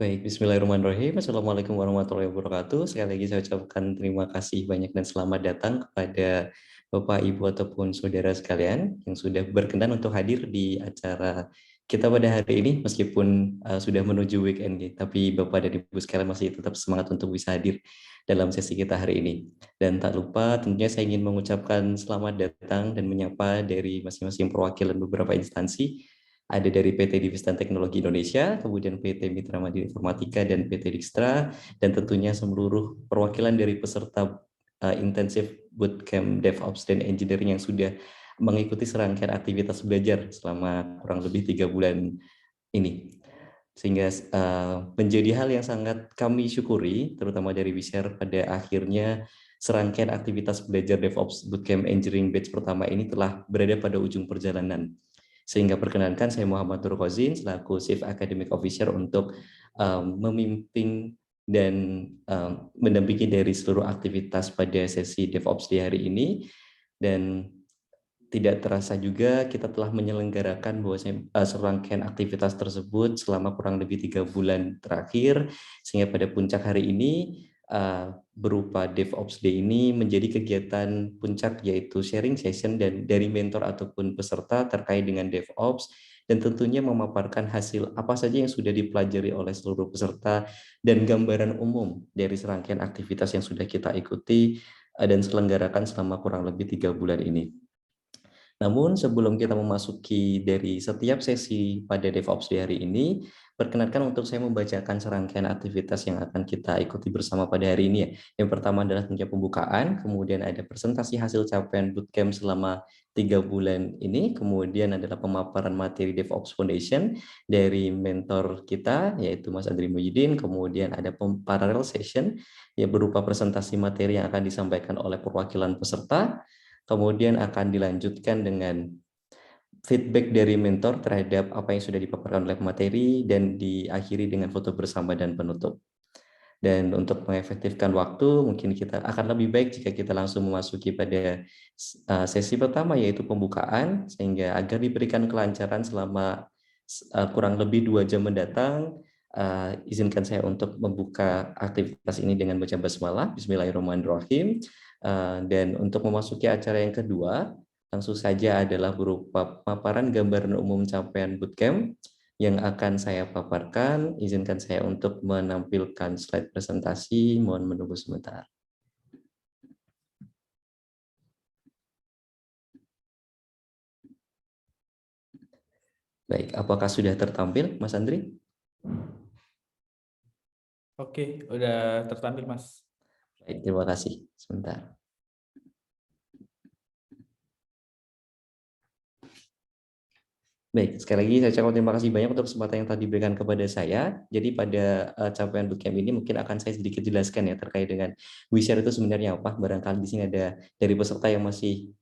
Baik, bismillahirrahmanirrahim. Assalamualaikum warahmatullahi wabarakatuh. Sekali lagi saya ucapkan terima kasih banyak dan selamat datang kepada Bapak, Ibu, ataupun saudara sekalian yang sudah berkenan untuk hadir di acara kita pada hari ini, meskipun sudah menuju weekend, tapi Bapak dan Ibu sekalian masih tetap semangat untuk bisa hadir dalam sesi kita hari ini. Dan tak lupa tentunya saya ingin mengucapkan selamat datang dan menyapa dari masing-masing perwakilan beberapa instansi. Ada dari PT Divistan Teknologi Indonesia, kemudian PT Mitra Madya Informatika dan PT Dijkstra, dan tentunya seluruh perwakilan dari peserta intensif bootcamp DevOps dan Engineering yang sudah mengikuti serangkaian aktivitas belajar selama kurang lebih 3 bulan ini. Sehingga menjadi hal yang sangat kami syukuri, terutama dari WISHARE pada akhirnya serangkaian aktivitas belajar DevOps Bootcamp Engineering Batch pertama ini telah berada pada ujung perjalanan. Sehingga perkenankan saya Muhammad Nur Kozin selaku Chief Academic Officer untuk memimpin dan mendampingi dari seluruh aktivitas pada sesi DevOps di hari ini. Dan tidak terasa juga kita telah menyelenggarakan serangkaian aktivitas tersebut selama kurang lebih 3 bulan terakhir, sehingga pada puncak hari ini berupa DevOps Day ini menjadi kegiatan puncak, yaitu sharing session dan dari mentor ataupun peserta terkait dengan DevOps, dan tentunya memaparkan hasil apa saja yang sudah dipelajari oleh seluruh peserta dan gambaran umum dari serangkaian aktivitas yang sudah kita ikuti dan selenggarakan selama kurang lebih 3 bulan ini. Namun sebelum kita memasuki dari setiap sesi pada DevOps di hari ini, perkenankan untuk saya membacakan serangkaian aktivitas yang akan kita ikuti bersama pada hari ini ya. Yang pertama adalah tentunya pembukaan, kemudian ada presentasi hasil capaian bootcamp selama 3 bulan ini, kemudian adalah pemaparan materi DevOps Foundation dari mentor kita, yaitu Mas Andri Muhyiddin, kemudian ada parallel session yang berupa presentasi materi yang akan disampaikan oleh perwakilan peserta. Kemudian akan dilanjutkan dengan feedback dari mentor terhadap apa yang sudah dipaparkan oleh materi, dan diakhiri dengan foto bersama dan penutup. Dan untuk mengefektifkan waktu, mungkin kita akan lebih baik jika kita langsung memasuki pada sesi pertama, yaitu pembukaan, sehingga agar diberikan kelancaran selama kurang lebih 2 jam mendatang. Izinkan saya untuk membuka aktivitas ini dengan baca basmalah, Bismillahirrahmanirrahim. Dan untuk memasuki acara yang kedua, langsung saja adalah berupa paparan gambaran umum capaian bootcamp yang akan saya paparkan. Izinkan saya untuk menampilkan slide presentasi, mohon menunggu sebentar. Baik, apakah sudah tertampil, Mas Andri? Oke, udah tertampil, Mas. Baik, terima kasih. Sebentar. Baik, sekali lagi saya ucapkan terima kasih banyak untuk kesempatan yang tadi diberikan kepada saya. Jadi pada capaian bootcamp ini mungkin akan saya sedikit jelaskan ya terkait dengan WISHARE itu sebenarnya apa. Barangkali di sini ada dari peserta yang masih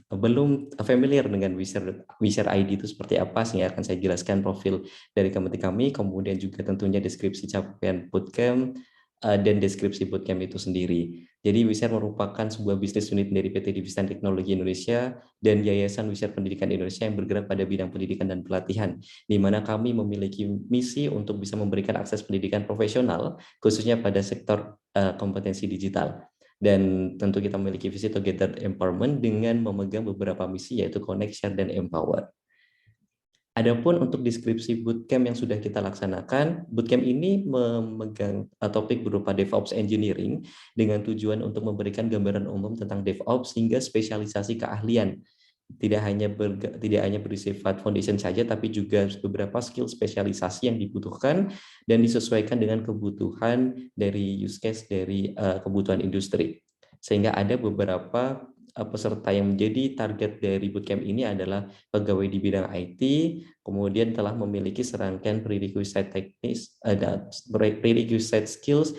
belum familiar dengan WISHARE ID itu seperti apa, sehingga akan saya jelaskan profil dari komite kami, kemudian juga tentunya deskripsi capaian bootcamp dan deskripsi bootcamp itu sendiri. Jadi WISHARE merupakan sebuah bisnis unit dari PT Divistan Teknologi Indonesia dan Yayasan WISHARE Pendidikan Indonesia yang bergerak pada bidang pendidikan dan pelatihan, di mana kami memiliki misi untuk bisa memberikan akses pendidikan profesional, khususnya pada sektor kompetensi digital. Dan tentu kita memiliki visi Together Empowerment dengan memegang beberapa misi, yaitu Connect, Share, dan Empower. Adapun untuk deskripsi bootcamp yang sudah kita laksanakan, bootcamp ini memegang topik berupa DevOps Engineering dengan tujuan untuk memberikan gambaran umum tentang DevOps hingga spesialisasi keahlian. Tidak hanya bersifat foundation saja, tapi juga beberapa skill spesialisasi yang dibutuhkan dan disesuaikan dengan kebutuhan dari use case dari kebutuhan industri. Sehingga ada beberapa peserta yang menjadi target dari bootcamp ini adalah pegawai di bidang IT, kemudian telah memiliki serangkaian prerequisite teknis, prerequisite skills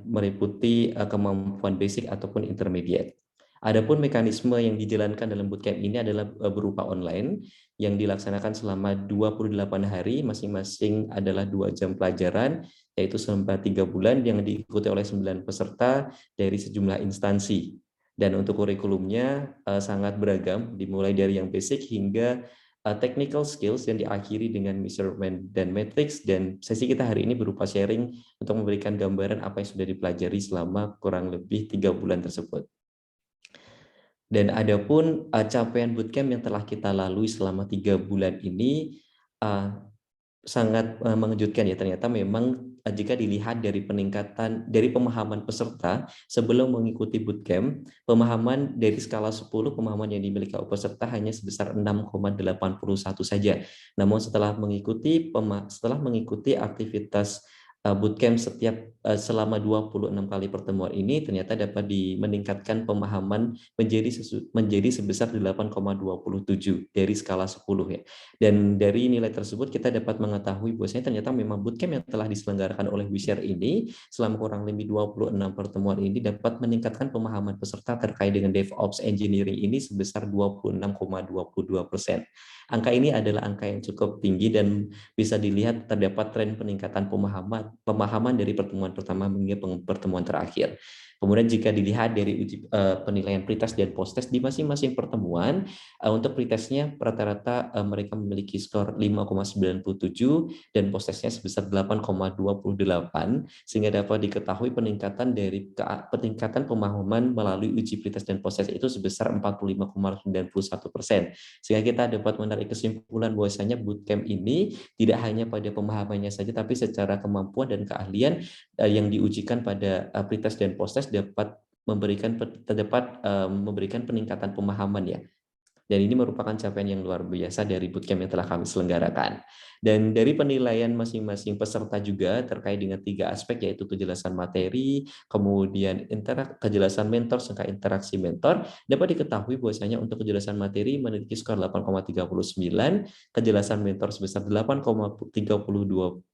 meliputi kemampuan basic ataupun intermediate. Adapun mekanisme yang dijalankan dalam bootcamp ini adalah berupa online yang dilaksanakan selama 28 hari, masing-masing adalah 2 jam pelajaran, yaitu selama 3 bulan yang diikuti oleh 9 peserta dari sejumlah instansi. Dan untuk kurikulumnya sangat beragam, dimulai dari yang basic hingga technical skills yang diakhiri dengan measurement dan metrics, dan sesi kita hari ini berupa sharing untuk memberikan gambaran apa yang sudah dipelajari selama kurang lebih 3 bulan tersebut. Dan adapun capaian bootcamp yang telah kita lalui selama 3 bulan ini sangat mengejutkan ya. Ternyata memang jika dilihat dari peningkatan dari pemahaman peserta sebelum mengikuti bootcamp, pemahaman dari skala 10 pemahaman yang dimiliki peserta hanya sebesar 6,81 saja. Namun setelah mengikuti aktivitas bootcamp selama 26 kali pertemuan ini, ternyata dapat meningkatkan pemahaman menjadi sebesar 8,27 dari skala 10 ya. Dan dari nilai tersebut kita dapat mengetahui bahwasanya ternyata memang bootcamp yang telah diselenggarakan oleh WeShare ini selama kurang lebih 26 pertemuan ini dapat meningkatkan pemahaman peserta terkait dengan DevOps Engineering ini sebesar 26,22%. Angka ini adalah angka yang cukup tinggi dan bisa dilihat terdapat tren peningkatan pemahaman dari pertemuan pertama hingga pertemuan terakhir. Kemudian jika dilihat dari penilaian pretest dan posttest di masing-masing pertemuan, untuk pretestnya rata-rata mereka memiliki skor 5,97 dan posttestnya sebesar 8,28, sehingga dapat diketahui peningkatan pemahaman melalui uji pretest dan posttest itu sebesar 45,91%. Sehingga kita dapat menarik kesimpulan bahwasanya bootcamp ini tidak hanya pada pemahamannya saja, tapi secara kemampuan dan keahlian yang diujikan pada pretest dan posttest dapat memberikan peningkatan pemahaman ya. Dan ini merupakan capaian yang luar biasa dari bootcamp yang telah kami selenggarakan. Dan dari penilaian masing-masing peserta juga terkait dengan 3 aspek, yaitu kejelasan materi, kemudian kejelasan mentor, serta interaksi mentor, dapat diketahui bahwasanya untuk kejelasan materi memiliki skor 8,39, kejelasan mentor sebesar 8,32,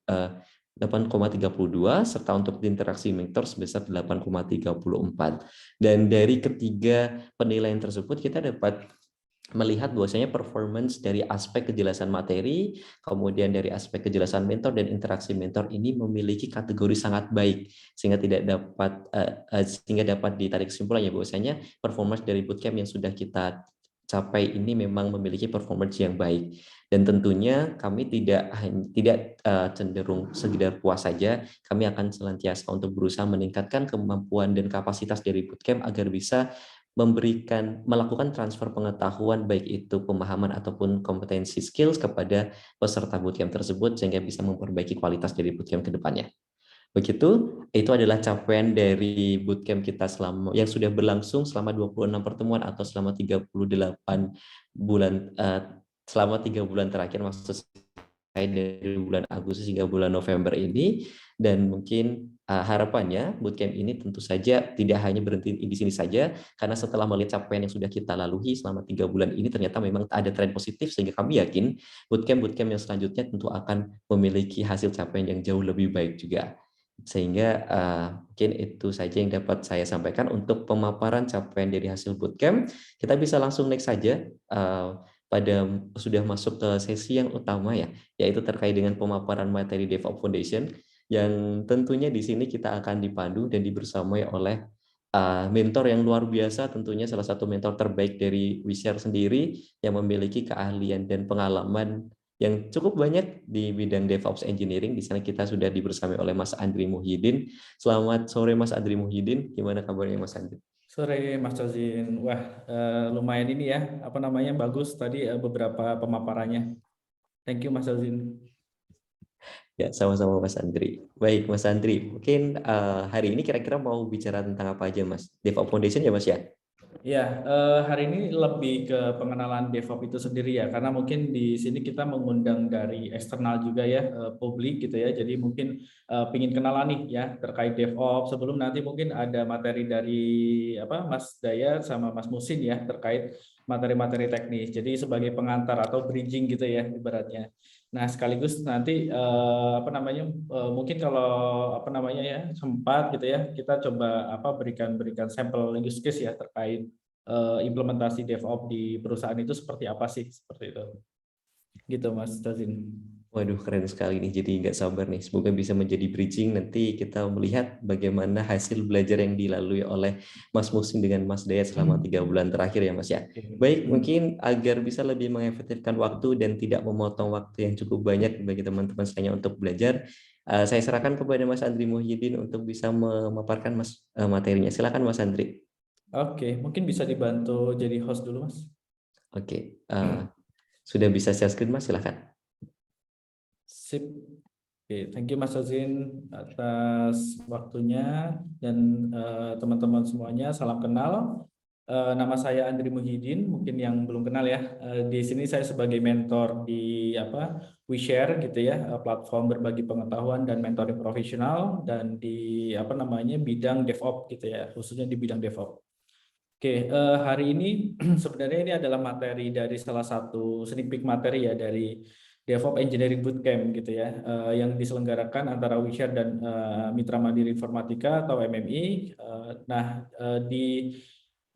serta untuk interaksi mentor sebesar 8,34. Dan dari ketiga penilaian tersebut kita dapat melihat bahwasanya performance dari aspek kejelasan materi, kemudian dari aspek kejelasan mentor dan interaksi mentor ini memiliki kategori sangat baik, sehingga dapat ditarik kesimpulannya bahwasanya performance dari bootcamp yang sudah kita capai ini memang memiliki performance yang baik. Dan tentunya kami tidak cenderung sekedar puas saja, kami akan senantiasa untuk berusaha meningkatkan kemampuan dan kapasitas dari bootcamp agar bisa melakukan transfer pengetahuan baik itu pemahaman ataupun kompetensi skills kepada peserta bootcamp tersebut sehingga bisa memperbaiki kualitas dari bootcamp ke depannya. Begitu, itu adalah capaian dari bootcamp kita yang sudah berlangsung selama 26 pertemuan atau selama 38 bulan selama 3 bulan terakhir, maksud saya dari bulan Agustus hingga bulan November ini. Dan mungkin harapannya bootcamp ini tentu saja tidak hanya berhenti di sini saja, karena setelah melihat capaian yang sudah kita lalui selama 3 bulan ini ternyata memang ada tren positif, sehingga kami yakin bootcamp yang selanjutnya tentu akan memiliki hasil capaian yang jauh lebih baik juga. Sehingga mungkin itu saja yang dapat saya sampaikan untuk pemaparan capaian dari hasil bootcamp. Kita bisa langsung next saja sudah masuk ke sesi yang utama ya, yaitu terkait dengan pemaparan materi DevOps Foundation, yang tentunya di sini kita akan dipandu dan dibersamai oleh mentor yang luar biasa, tentunya salah satu mentor terbaik dari WeShare sendiri yang memiliki keahlian dan pengalaman yang cukup banyak di bidang DevOps Engineering. Di sana kita sudah dibersamai oleh Mas Andri Muhyiddin. Selamat sore Mas Andri Muhyiddin, gimana kabarnya Mas Andri? Sore Mas Tozin. Wah, lumayan ini ya, bagus tadi beberapa pemaparannya. Thank you Mas Tozin. Ya, sama-sama Mas Andri. Baik Mas Andri, mungkin hari ini kira-kira mau bicara tentang apa aja Mas? DevOps Foundation ya Mas ya? Ya, hari ini lebih ke pengenalan DevOps itu sendiri ya, karena mungkin di sini kita mengundang dari eksternal juga ya, publik gitu ya. Jadi mungkin pingin kenalan nih ya terkait DevOps. Sebelum nanti mungkin ada materi dari Mas Daya sama Mas Musin ya terkait materi-materi teknis. Jadi sebagai pengantar atau bridging gitu ya ibaratnya. Nah, sekaligus nanti mungkin kalau ya sempat gitu ya, kita coba berikan sampel use case ya terkait implementasi DevOps di perusahaan itu seperti apa sih, seperti itu. gitu Mas Tazin. Waduh, keren sekali nih. Jadi nggak sabar nih. Semoga bisa menjadi bridging. Nanti kita melihat bagaimana hasil belajar yang dilalui oleh Mas Musin dengan Mas Dayat selama 3 bulan terakhir ya Mas ya. Baik, mungkin agar bisa lebih mengefektifkan waktu dan tidak memotong waktu yang cukup banyak bagi teman-teman semuanya untuk belajar, saya serahkan kepada Mas Andri Muhyiddin untuk bisa memaparkan materinya. Silakan Mas Andri. Oke, mungkin bisa dibantu jadi host dulu Mas. Oke, sudah bisa share screen Mas, silakan. Sip. Oke, thank you Mas Azin atas waktunya dan teman-teman semuanya. Salam kenal. Nama saya Andri Muhyiddin. Mungkin yang belum kenal ya. Di sini saya sebagai mentor di WeShare gitu ya, platform berbagi pengetahuan dan mentoring profesional dan di bidang DevOps gitu ya, khususnya di bidang DevOps. Oke, hari ini sebenarnya ini adalah materi dari salah satu sneak peek materi ya dari DevOps Engineering Bootcamp gitu ya, yang diselenggarakan antara WeShare dan Mitra Mandiri Informatika atau MMI. Di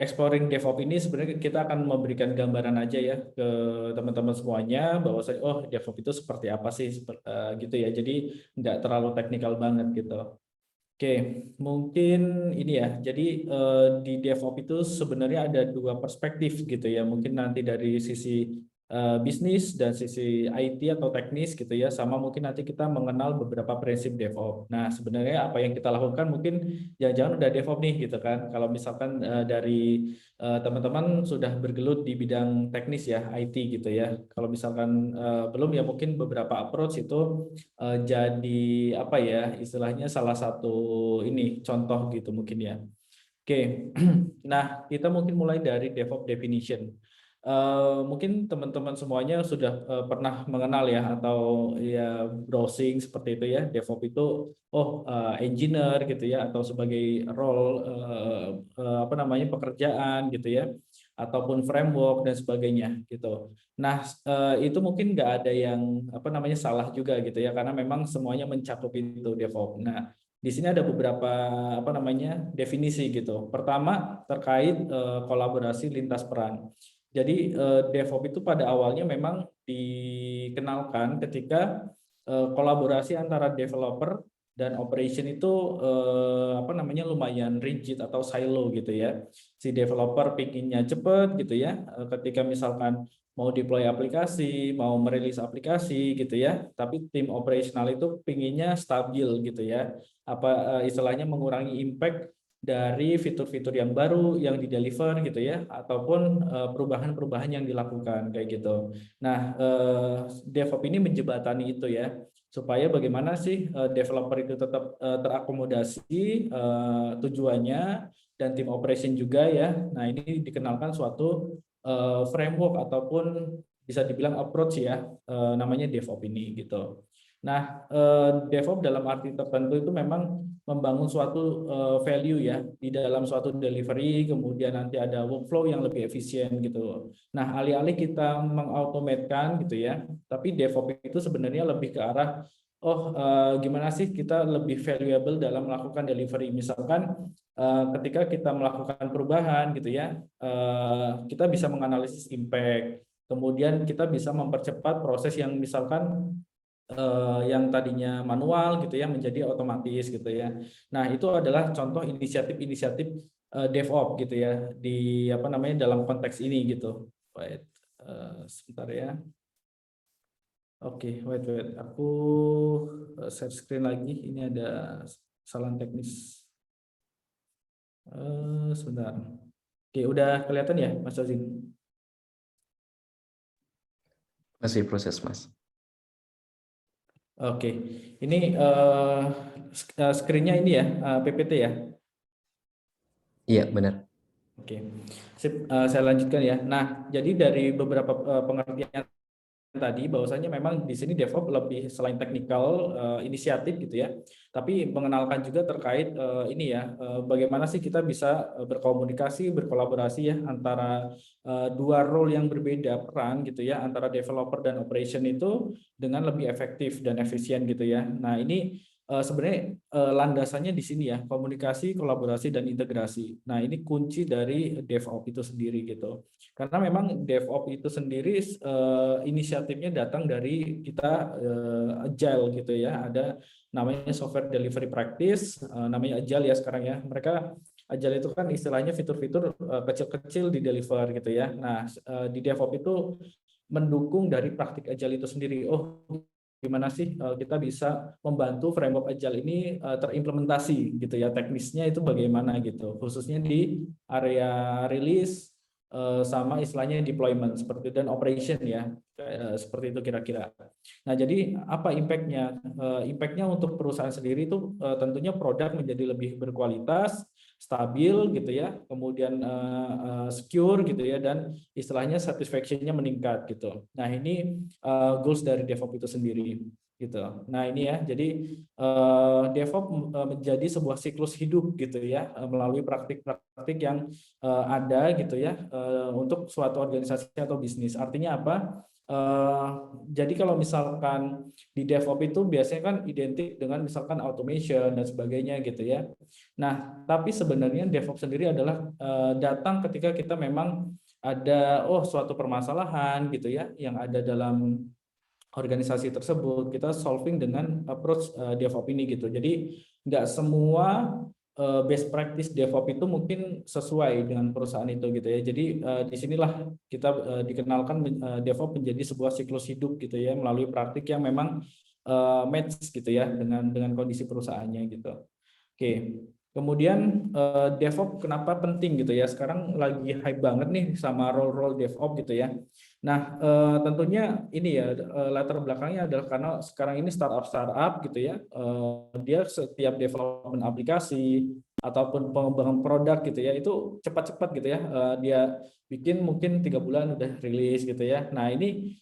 Exploring DevOps ini sebenarnya kita akan memberikan gambaran aja ya ke teman-teman semuanya bahwa DevOps itu seperti apa sih gitu ya. Jadi nggak terlalu teknikal banget gitu. Oke, mungkin ini ya. Jadi di DevOps itu sebenarnya ada dua perspektif gitu ya. Mungkin nanti dari sisi bisnis dan sisi IT atau teknis gitu ya. Sama mungkin nanti kita mengenal beberapa prinsip DevOps. Nah, sebenarnya apa yang kita lakukan mungkin jangan-jangan udah DevOps nih gitu kan. Kalau misalkan dari teman-teman sudah bergelut di bidang teknis ya, IT gitu ya. Kalau misalkan belum ya mungkin beberapa approach itu jadi apa ya istilahnya salah satu ini contoh gitu mungkin ya. Oke, nah kita mungkin mulai dari DevOps definition. Mungkin teman-teman semuanya sudah pernah mengenal ya atau ya browsing seperti itu ya. DevOps itu engineer gitu ya atau sebagai role pekerjaan gitu ya ataupun framework dan sebagainya gitu. Nah, itu mungkin nggak ada yang salah juga gitu ya karena memang semuanya mencakup itu DevOps. Nah, di sini ada beberapa definisi gitu. Pertama terkait kolaborasi lintas peran. Jadi DevOps itu pada awalnya memang dikenalkan ketika kolaborasi antara developer dan operation itu lumayan rigid atau silo gitu ya. Si developer pinginnya cepat gitu ya. Ketika misalkan mau deploy aplikasi, mau merilis aplikasi gitu ya. Tapi tim operasional itu pinginnya stabil gitu ya. Istilahnya mengurangi impact dari fitur-fitur yang baru yang di-deliver gitu ya ataupun perubahan-perubahan yang dilakukan kayak gitu. Nah, DevOps ini menjembatani itu ya supaya bagaimana sih developer itu tetap terakomodasi tujuannya dan tim operation juga ya. Nah, ini dikenalkan suatu framework ataupun bisa dibilang approach ya namanya DevOps ini gitu. Nah, DevOps dalam arti tertentu itu memang membangun suatu value ya di dalam suatu delivery, kemudian nanti ada workflow yang lebih efisien gitu. Nah, alih-alih kita mengautomatkan gitu ya, tapi DevOps itu sebenarnya lebih ke arah gimana sih kita lebih valuable dalam melakukan delivery. Misalkan ketika kita melakukan perubahan gitu ya, kita bisa menganalisis impact. Kemudian kita bisa mempercepat proses yang misalkan yang tadinya manual gitu ya menjadi otomatis gitu ya. Nah, itu adalah contoh inisiatif-inisiatif DevOps gitu ya di dalam konteks ini gitu. Wait, sebentar ya. Oke, wait. Aku share screen lagi. Ini ada kesalahan teknis. Sebentar. Oke, udah kelihatan ya, Mas Azin? Masih proses, Mas. Oke, ini screen-nya ini ya, PPT ya. Iya, benar. Oke, sip, saya lanjutkan ya. Nah, jadi dari beberapa pengertian tadi bahwasanya memang di sini DevOps lebih selain teknikal inisiatif gitu ya, tapi mengenalkan juga terkait ini ya bagaimana sih kita bisa berkomunikasi, berkolaborasi ya antara dua role yang berbeda peran gitu ya antara developer dan operation itu dengan lebih efektif dan efisien gitu ya. Nah, ini sebenarnya landasannya di sini ya, komunikasi, kolaborasi, dan integrasi. Nah, ini kunci dari DevOps itu sendiri gitu. Karena memang DevOps itu sendiri inisiatifnya datang dari kita Agile gitu ya. Ada namanya Software Delivery Practice, namanya Agile ya sekarang ya. Mereka Agile itu kan istilahnya fitur-fitur kecil-kecil di deliver gitu ya. Nah, di DevOps itu mendukung dari praktik Agile itu sendiri. Oh, gimana sih kita bisa membantu framework Agile ini terimplementasi gitu ya, teknisnya itu bagaimana gitu, khususnya di area rilis sama istilahnya deployment seperti dan operation ya, seperti itu kira-kira. Nah, jadi apa impactnya? Impactnya untuk perusahaan sendiri itu tentunya produk menjadi lebih berkualitas, stabil gitu ya, kemudian secure gitu ya, dan istilahnya satisfaction-nya meningkat gitu. Nah, ini goals dari DevOps itu sendiri gitu. Nah, ini ya, jadi DevOps menjadi sebuah siklus hidup gitu ya, melalui praktik-praktik yang ada gitu ya untuk suatu organisasi atau bisnis. Artinya apa? Jadi kalau misalkan di DevOps itu biasanya kan identik dengan misalkan automation dan sebagainya gitu ya. Nah, tapi sebenarnya DevOps sendiri adalah datang ketika kita memang ada suatu permasalahan gitu ya yang ada dalam organisasi tersebut, kita solving dengan approach DevOps ini gitu. Jadi nggak semua best practice DevOps itu mungkin sesuai dengan perusahaan itu gitu ya. Jadi disinilah kita dikenalkan DevOps menjadi sebuah siklus hidup gitu ya, melalui praktik yang memang match gitu ya dengan kondisi perusahaannya gitu. Oke. Kemudian DevOps kenapa penting gitu ya? Sekarang lagi hype banget nih sama role-role DevOps gitu ya. Nah, tentunya ini ya latar belakangnya adalah karena sekarang ini startup gitu ya. Dia setiap development aplikasi ataupun pengembangan produk gitu ya, itu cepat-cepat gitu ya. Dia bikin mungkin 3 bulan udah rilis gitu ya. Nah, ini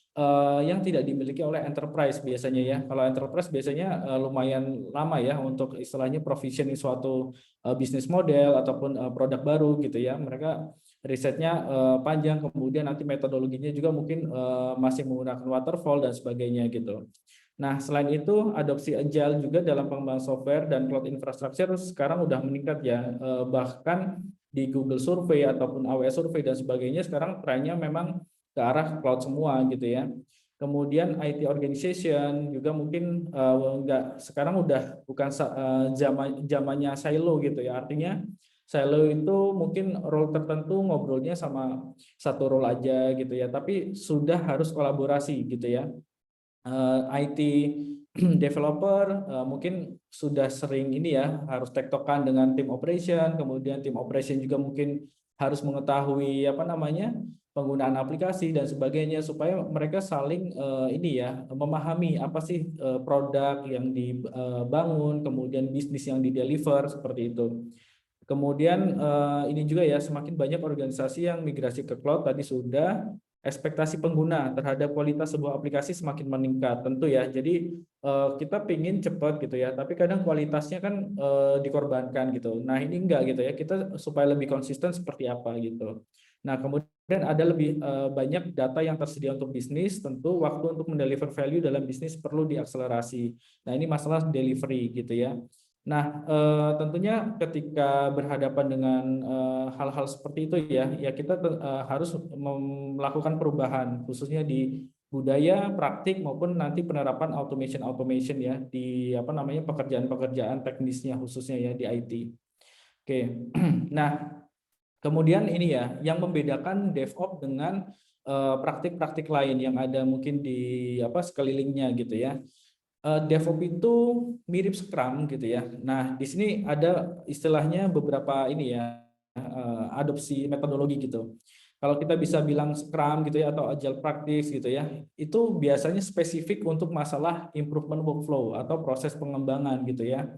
yang tidak dimiliki oleh enterprise biasanya ya. Kalau enterprise biasanya lumayan lama ya untuk istilahnya provisioning suatu bisnis model ataupun produk baru gitu ya. Mereka risetnya panjang, kemudian nanti metodologinya juga mungkin masih menggunakan waterfall dan sebagainya gitu. Nah, selain itu adopsi agile juga dalam pengembangan software dan cloud infrastructure sekarang udah meningkat ya. Bahkan di Google Survey ataupun AWS Survey dan sebagainya sekarang trennya memang ke arah cloud semua gitu ya. Kemudian IT organization juga mungkin sekarang udah bukan zamannya silo gitu ya. Artinya silo itu mungkin role tertentu ngobrolnya sama satu role aja gitu ya, tapi sudah harus kolaborasi gitu ya. IT developer mungkin sudah sering ini ya, harus tektokan dengan tim operation, kemudian tim operation juga mungkin harus mengetahui apa namanya penggunaan aplikasi dan sebagainya supaya mereka saling ini ya memahami apa sih produk yang dibangun, kemudian bisnis yang dideliver seperti itu. Kemudian ini juga ya, semakin banyak organisasi yang migrasi ke cloud tadi sudah, ekspektasi pengguna terhadap kualitas sebuah aplikasi semakin meningkat tentu ya. Jadi kita pingin cepat gitu ya, tapi kadang kualitasnya kan dikorbankan gitu. Nah, ini enggak gitu ya, kita supaya lebih konsisten seperti apa gitu. Nah, kemudian ada lebih banyak data yang tersedia untuk bisnis, tentu waktu untuk mendeliver value dalam bisnis perlu diakselerasi. Nah, ini masalah delivery gitu ya. Nah, tentunya ketika berhadapan dengan hal-hal seperti itu ya kita harus melakukan perubahan khususnya di budaya, praktik maupun nanti penerapan automation ya di apa namanya pekerjaan-pekerjaan teknisnya khususnya ya di IT. Oke. Nah, kemudian ini ya yang membedakan DevOps dengan praktik-praktik lain yang ada mungkin di apa sekelilingnya gitu ya. DevOps itu mirip Scrum gitu ya. Nah, di sini ada istilahnya beberapa ini ya, adopsi metodologi gitu. Kalau kita bisa bilang Scrum gitu ya atau Agile Practice gitu ya, itu biasanya spesifik untuk masalah improvement workflow atau proses pengembangan gitu ya.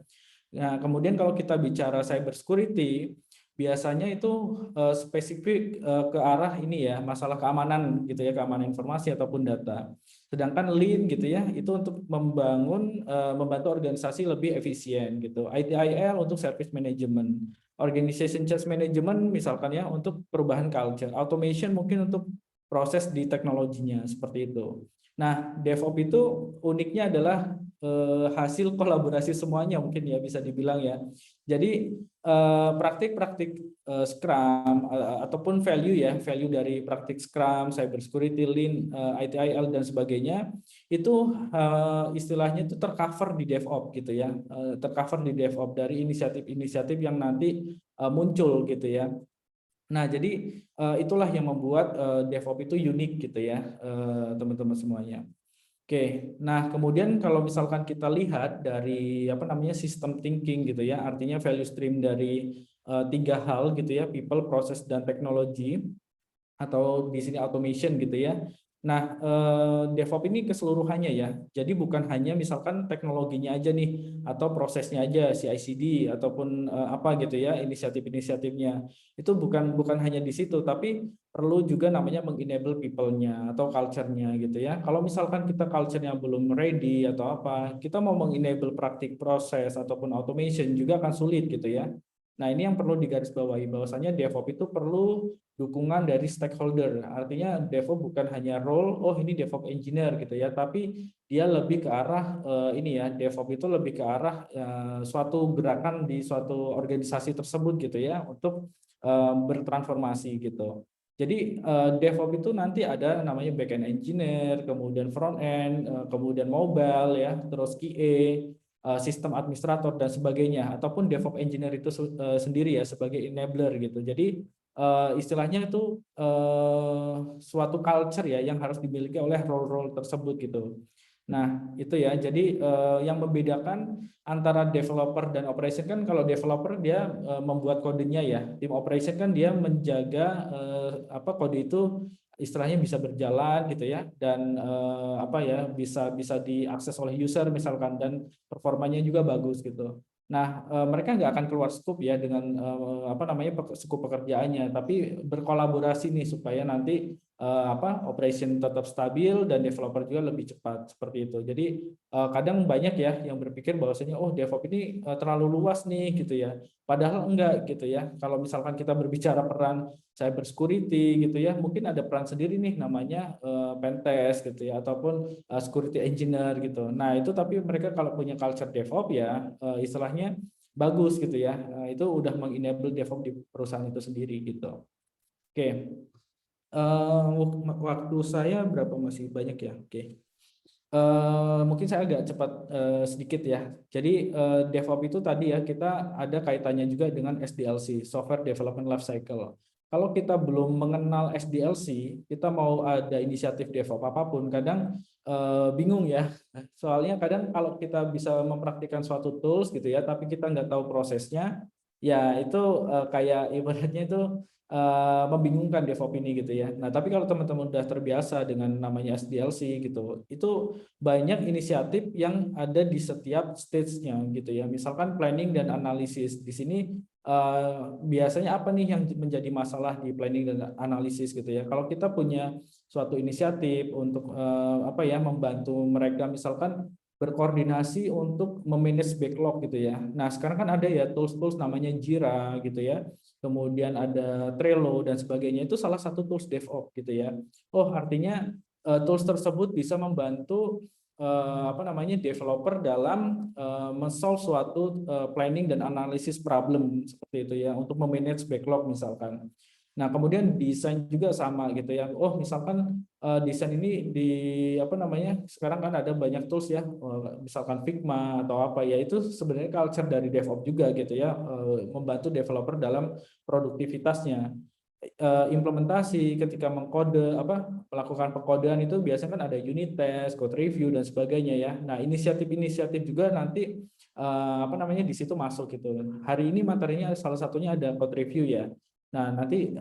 Nah, kemudian kalau kita bicara cyber security, biasanya itu spesifik ke arah ini ya, masalah keamanan gitu ya, keamanan informasi ataupun data. Sedangkan Lean gitu ya, itu untuk membantu organisasi lebih efisien gitu. ITIL untuk service management, organization change management misalkan ya untuk perubahan culture, automation mungkin untuk proses di teknologinya seperti itu. Nah, DevOps itu uniknya adalah hasil kolaborasi semuanya mungkin ya bisa dibilang ya. Jadi praktik-praktik Scrum ataupun value dari praktik Scrum, Cybersecurity, Lean, ITIL dan sebagainya itu istilahnya itu tercover di DevOps gitu ya, tercover di DevOps dari inisiatif-inisiatif yang nanti muncul gitu ya. Nah, jadi itulah yang membuat DevOps itu unik gitu ya, teman-teman semuanya. Oke, nah kemudian kalau misalkan kita lihat dari apa namanya sistem thinking gitu ya, artinya value stream dari tiga hal gitu ya, people, process, dan teknologi, atau di sini automation gitu ya. Nah, DevOps ini keseluruhannya ya. Jadi bukan hanya misalkan teknologinya aja nih atau prosesnya aja CI/CD ataupun apa gitu ya, inisiatif-inisiatifnya. Itu bukan hanya di situ, tapi perlu juga namanya mengenable people-nya atau culture-nya gitu ya. Kalau misalkan kita culture-nya belum ready atau apa, kita mau mengenable praktik proses ataupun automation juga akan sulit gitu ya. Nah, ini yang perlu digarisbawahi bahwasanya DevOps itu perlu dukungan dari stakeholder. Artinya DevOps bukan hanya role, oh ini DevOps engineer gitu ya, tapi dia lebih ke arah ini ya, DevOps itu lebih ke arah suatu gerakan di suatu organisasi tersebut gitu ya untuk bertransformasi gitu. Jadi DevOps itu nanti ada namanya backend engineer, kemudian front end, kemudian mobile ya, terus QA, sistem administrator dan sebagainya, ataupun DevOps engineer itu sendiri ya sebagai enabler gitu. Jadi istilahnya itu suatu culture ya yang harus dimiliki oleh role-role tersebut gitu. Nah, itu ya. Jadi yang membedakan antara developer dan operation kan kalau developer dia membuat kodenya ya. Tim operation kan dia menjaga apa kode itu istilahnya bisa berjalan gitu ya dan apa ya bisa diakses oleh user misalkan dan performanya juga bagus gitu. Nah, mereka nggak akan keluar scope ya dengan apa namanya scope pekerjaannya, tapi berkolaborasi nih supaya nanti apa operation tetap stabil dan developer juga lebih cepat seperti itu. Jadi kadang banyak ya yang berpikir bahwasanya oh DevOps ini terlalu luas nih gitu ya. Padahal enggak gitu ya. Kalau misalkan kita berbicara peran cyber security gitu ya, mungkin ada peran sendiri nih namanya pentest gitu ya ataupun security engineer gitu. Nah, itu tapi mereka kalau punya culture DevOps ya istilahnya bagus gitu ya. Itu udah mengenable DevOps di perusahaan itu sendiri gitu. Oke. Waktu saya berapa masih banyak ya? Oke. Mungkin saya agak cepat sedikit ya. Jadi DevOps itu tadi ya kita ada kaitannya juga dengan SDLC, Software Development Lifecycle. Kalau kita belum mengenal SDLC, kita mau ada inisiatif DevOps apapun, kadang bingung ya. Soalnya kadang kalau kita bisa mempraktikkan suatu tools gitu ya, tapi kita nggak tahu prosesnya, ya itu kayak ibaratnya itu membingungkan DevOps ini gitu ya. Nah, tapi kalau teman-teman udah terbiasa dengan namanya SDLC gitu, itu banyak inisiatif yang ada di setiap stage-nya gitu ya. Misalkan planning dan analisis. Di sini biasanya apa nih yang menjadi masalah di planning dan analisis gitu ya. Kalau kita punya suatu inisiatif untuk apa ya membantu mereka misalkan berkoordinasi untuk memanage backlog gitu ya. Nah, sekarang kan ada ya tools-tools namanya Jira gitu ya. Kemudian ada Trello dan sebagainya. Itu salah satu tools DevOps gitu ya. Oh, artinya tools tersebut bisa membantu apa namanya developer dalam men-solve suatu planning dan analisis problem seperti itu ya untuk memanage backlog misalkan. Nah, kemudian desain juga sama gitu ya. Oh, misalkan desain ini di apa namanya? Sekarang kan ada banyak tools ya, misalkan Figma atau apa ya. Itu sebenarnya culture dari DevOps juga gitu ya, membantu developer dalam produktivitasnya. Implementasi ketika mengkode apa melakukan pengkodean itu biasanya kan ada unit test, code review dan sebagainya ya. Nah, inisiatif-inisiatif juga nanti apa namanya di situ masuk gitu. Hari ini materinya salah satunya ada code review ya. Nah, nanti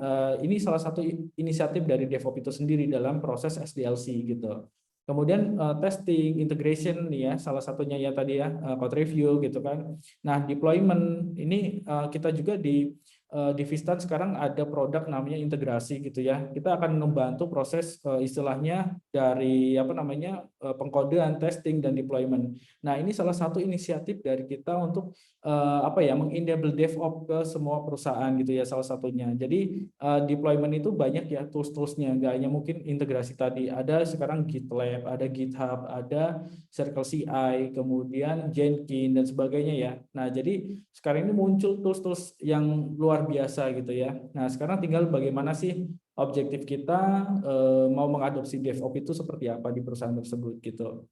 ini salah satu inisiatif dari DevOps itu sendiri dalam proses SDLC gitu. Kemudian testing, integration nih ya, salah satunya ya tadi ya code review gitu kan. Nah, deployment ini kita juga di di Vistan sekarang ada produk namanya integrasi gitu ya. Kita akan membantu proses istilahnya dari apa namanya pengkodean, testing dan deployment. Nah, ini salah satu inisiatif dari kita untuk apa ya mengenable DevOps ke semua perusahaan gitu ya salah satunya. Jadi deployment itu banyak ya tools-toolsnya, nggak hanya mungkin integrasi tadi. Ada sekarang GitLab, ada GitHub, ada Circle CI, kemudian Jenkins dan sebagainya ya. Nah, jadi sekarang ini muncul tools-tools yang luar biasa gitu ya. Nah, sekarang tinggal bagaimana sih objektif kita mau mengadopsi DevOps itu seperti apa di perusahaan tersebut gitu.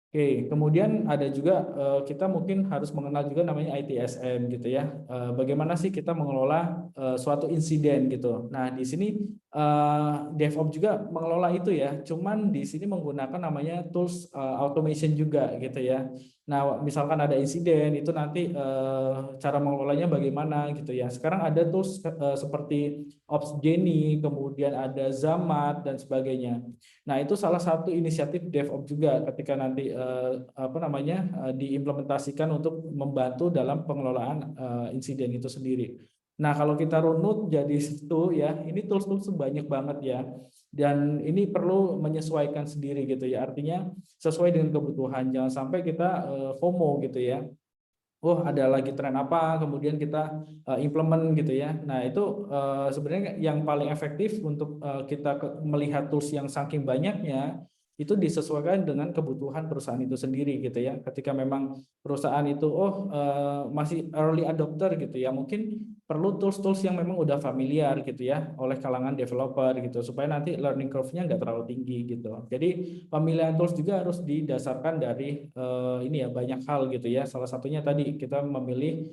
Oke, kemudian ada juga kita mungkin harus mengenal juga namanya ITSM gitu ya. Bagaimana sih kita mengelola suatu insiden gitu. Nah, di sini DevOps juga mengelola itu ya. Cuman di sini menggunakan namanya tools automation juga gitu ya. Nah, misalkan ada insiden itu nanti cara mengelolanya bagaimana gitu ya. Sekarang ada tools seperti Opsgenie, kemudian ada Zamat dan sebagainya. Nah, itu salah satu inisiatif DevOps juga ketika nanti apa namanya diimplementasikan untuk membantu dalam pengelolaan insiden itu sendiri. Nah, kalau kita runut jadi itu ya, ini tools-tools banyak banget ya. Dan ini perlu menyesuaikan sendiri gitu ya. Artinya sesuai dengan kebutuhan. Jangan sampai kita FOMO gitu ya. Oh, ada lagi tren apa, kemudian kita implement gitu ya. Nah, itu sebenarnya yang paling efektif untuk kita melihat tools yang saking banyaknya, itu disesuaikan dengan kebutuhan perusahaan itu sendiri gitu ya. Ketika memang perusahaan itu, masih early adopter gitu ya, mungkin perlu tools-tools yang memang udah familiar gitu ya, oleh kalangan developer gitu, supaya nanti learning curve-nya nggak terlalu tinggi gitu. Jadi pemilihan tools juga harus didasarkan dari ini ya banyak hal gitu ya. Salah satunya tadi kita memilih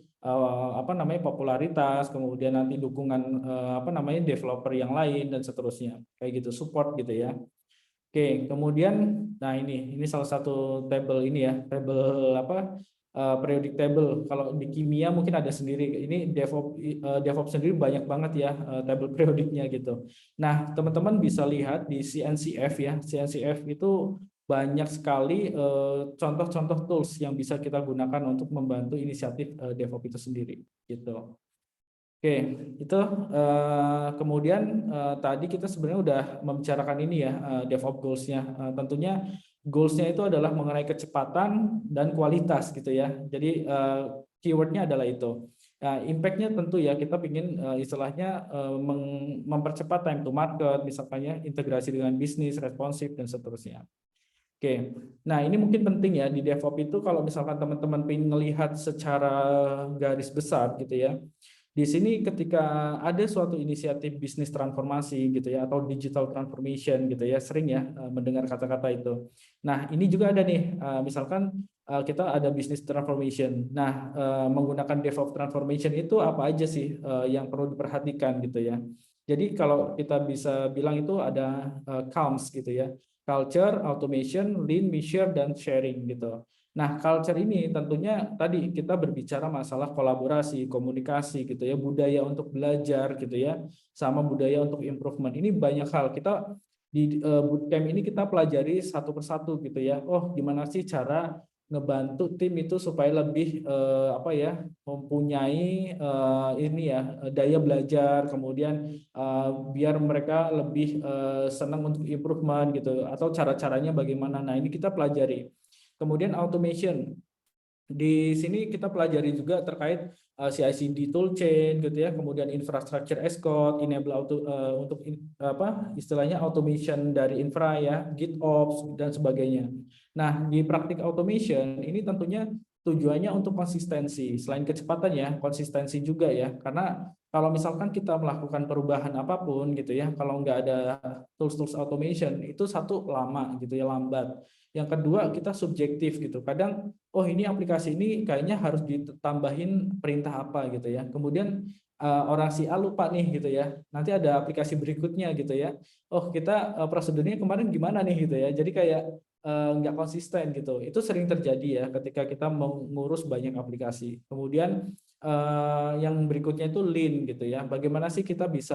apa namanya popularitas, kemudian nanti dukungan apa namanya developer yang lain dan seterusnya. Kayak gitu, support gitu ya. Oke, kemudian nah ini salah satu table ini ya, table apa periodic table. Kalau di kimia mungkin ada sendiri. Ini DevOps sendiri banyak banget ya table periodiknya gitu. Nah, teman-teman bisa lihat di CNCF ya. CNCF itu banyak sekali contoh-contoh tools yang bisa kita gunakan untuk membantu inisiatif DevOps itu sendiri gitu. Oke, itu kemudian tadi kita sebenarnya udah membicarakan ini ya DevOps goals-nya. Tentunya goals-nya itu adalah mengenai kecepatan dan kualitas gitu ya. Jadi keyword-nya adalah itu. Nah, impact-nya tentu ya kita ingin istilahnya mempercepat time to market, misalnya integrasi dengan bisnis, responsif dan seterusnya. Oke, nah ini mungkin penting ya di DevOps itu kalau misalkan teman-teman ingin melihat secara garis besar gitu ya. Di sini ketika ada suatu inisiatif bisnis transformasi gitu ya atau digital transformation gitu ya, sering ya mendengar kata-kata itu. Nah, ini juga ada nih misalkan kita ada bisnis transformation. Nah, menggunakan DevOps transformation itu apa aja sih yang perlu diperhatikan gitu ya. Jadi kalau kita bisa bilang itu ada CALMS gitu ya. Culture, automation, lean, measure dan sharing gitu. Nah, culture ini tentunya tadi kita berbicara masalah kolaborasi, komunikasi gitu ya, budaya untuk belajar gitu ya, sama budaya untuk improvement. Ini banyak hal. Kita di bootcamp ini kita pelajari satu persatu gitu ya. Oh, gimana sih cara ngebantu tim itu supaya lebih apa ya, mempunyai ini ya, daya belajar, kemudian biar mereka lebih senang untuk improvement gitu atau cara-caranya bagaimana. Nah, ini kita pelajari. Kemudian automation. Di sini kita pelajari juga terkait CI/CD toolchain gitu ya, kemudian infrastructure as code, enable untuk apa istilahnya automation dari infra ya, GitOps dan sebagainya. Nah, di praktik automation ini tentunya tujuannya untuk konsistensi. Selain kecepatan ya, konsistensi juga ya. Karena kalau misalkan kita melakukan perubahan apapun gitu ya, kalau nggak ada tools-tools automation itu satu lama gitu ya, lambat. Yang kedua kita subjektif gitu. Kadang oh ini aplikasi ini kayaknya harus ditambahin perintah apa gitu ya. Kemudian orang si A lupa nih gitu ya. Nanti ada aplikasi berikutnya gitu ya. Oh kita prosedurnya kemarin gimana nih gitu ya. Jadi kayak nggak konsisten gitu. Itu sering terjadi ya ketika kita mengurus banyak aplikasi. Kemudian yang berikutnya itu lean gitu ya. Bagaimana sih kita bisa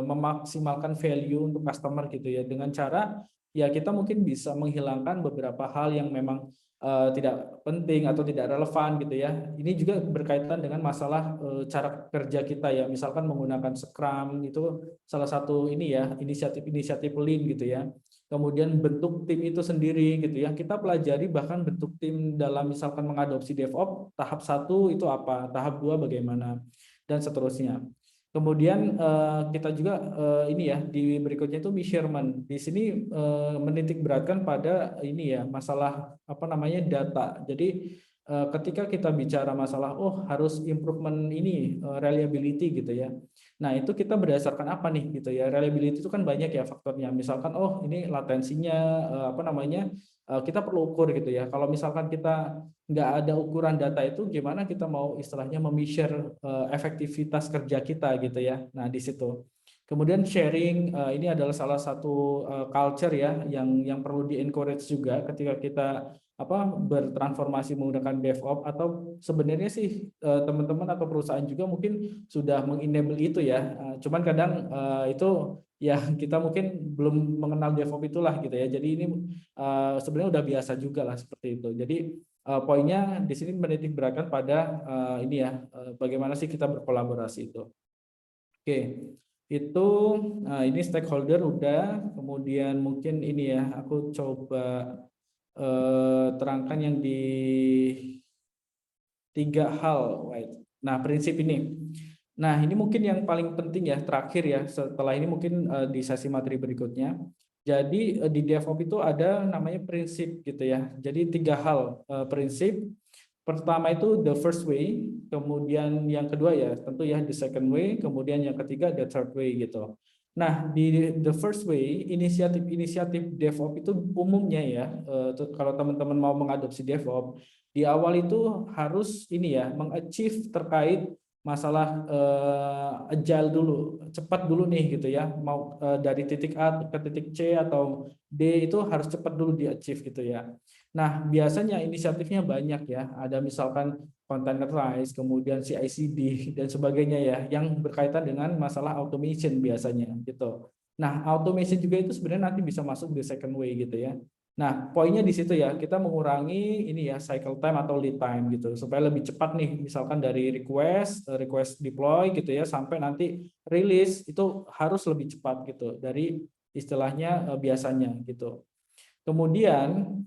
memaksimalkan value untuk customer gitu ya dengan cara ya kita mungkin bisa menghilangkan beberapa hal yang memang tidak penting atau tidak relevan gitu ya. Ini juga berkaitan dengan masalah cara kerja kita ya. Misalkan menggunakan Scrum itu salah satu ini ya, inisiatif-inisiatif Lean gitu ya. Kemudian bentuk tim itu sendiri gitu ya. Kita pelajari bahkan bentuk tim dalam misalkan mengadopsi DevOps, tahap 1 itu apa, tahap 2 bagaimana, dan seterusnya. Kemudian kita juga ini ya di berikutnya itu measurement. Di sini menitik beratkan pada ini ya masalah apa namanya data. Jadi ketika kita bicara masalah harus improvement ini reliability gitu ya. Nah, itu kita berdasarkan apa nih gitu ya. Reliability itu kan banyak ya faktornya. Misalkan ini latensinya apa namanya kita perlu ukur gitu ya. Kalau misalkan kita nggak ada ukuran data itu gimana kita mau istilahnya memeasure efektivitas kerja kita gitu ya. Nah, di situ. Kemudian sharing ini adalah salah satu culture ya yang perlu di-encourage juga ketika kita bertransformasi menggunakan DevOps, atau sebenarnya sih teman-teman atau perusahaan juga mungkin sudah mengenable itu ya. Cuman kadang itu ya kita mungkin belum mengenal DevOps itulah gitu ya. Jadi ini sebenarnya udah biasa juga lah seperti itu. Jadi poinnya di sini menitik beratkan pada ini ya bagaimana sih kita berkolaborasi itu. Oke, itu ini stakeholder udah, kemudian mungkin ini ya aku coba terangkan yang di 3 hal. Nah, prinsip ini. Nah, ini mungkin yang paling penting ya, terakhir ya. Setelah ini mungkin di sesi materi berikutnya. Jadi di DevOps itu ada namanya prinsip gitu ya. Jadi 3 hal prinsip. Pertama itu the first way, kemudian yang kedua ya tentu ya the second way, kemudian yang ketiga the third way gitu. Nah, di the first way, inisiatif DevOps itu umumnya ya, kalau teman-teman mau mengadopsi DevOps, di awal itu harus ini ya, mengachieve terkait masalah agile dulu, cepat dulu nih gitu ya, mau dari titik A ke titik C atau D itu harus cepat dulu di achieve gitu ya. Nah, biasanya inisiatifnya banyak ya, ada misalkan containerize, kemudian CI/CD dan sebagainya ya, yang berkaitan dengan masalah automation biasanya gitu. Nah, automation juga itu sebenarnya nanti bisa masuk di second way gitu ya. Nah, poinnya di situ ya, kita mengurangi ini ya cycle time atau lead time gitu supaya lebih cepat nih, misalkan dari request deploy gitu ya sampai nanti rilis itu harus lebih cepat gitu dari istilahnya biasanya gitu. Kemudian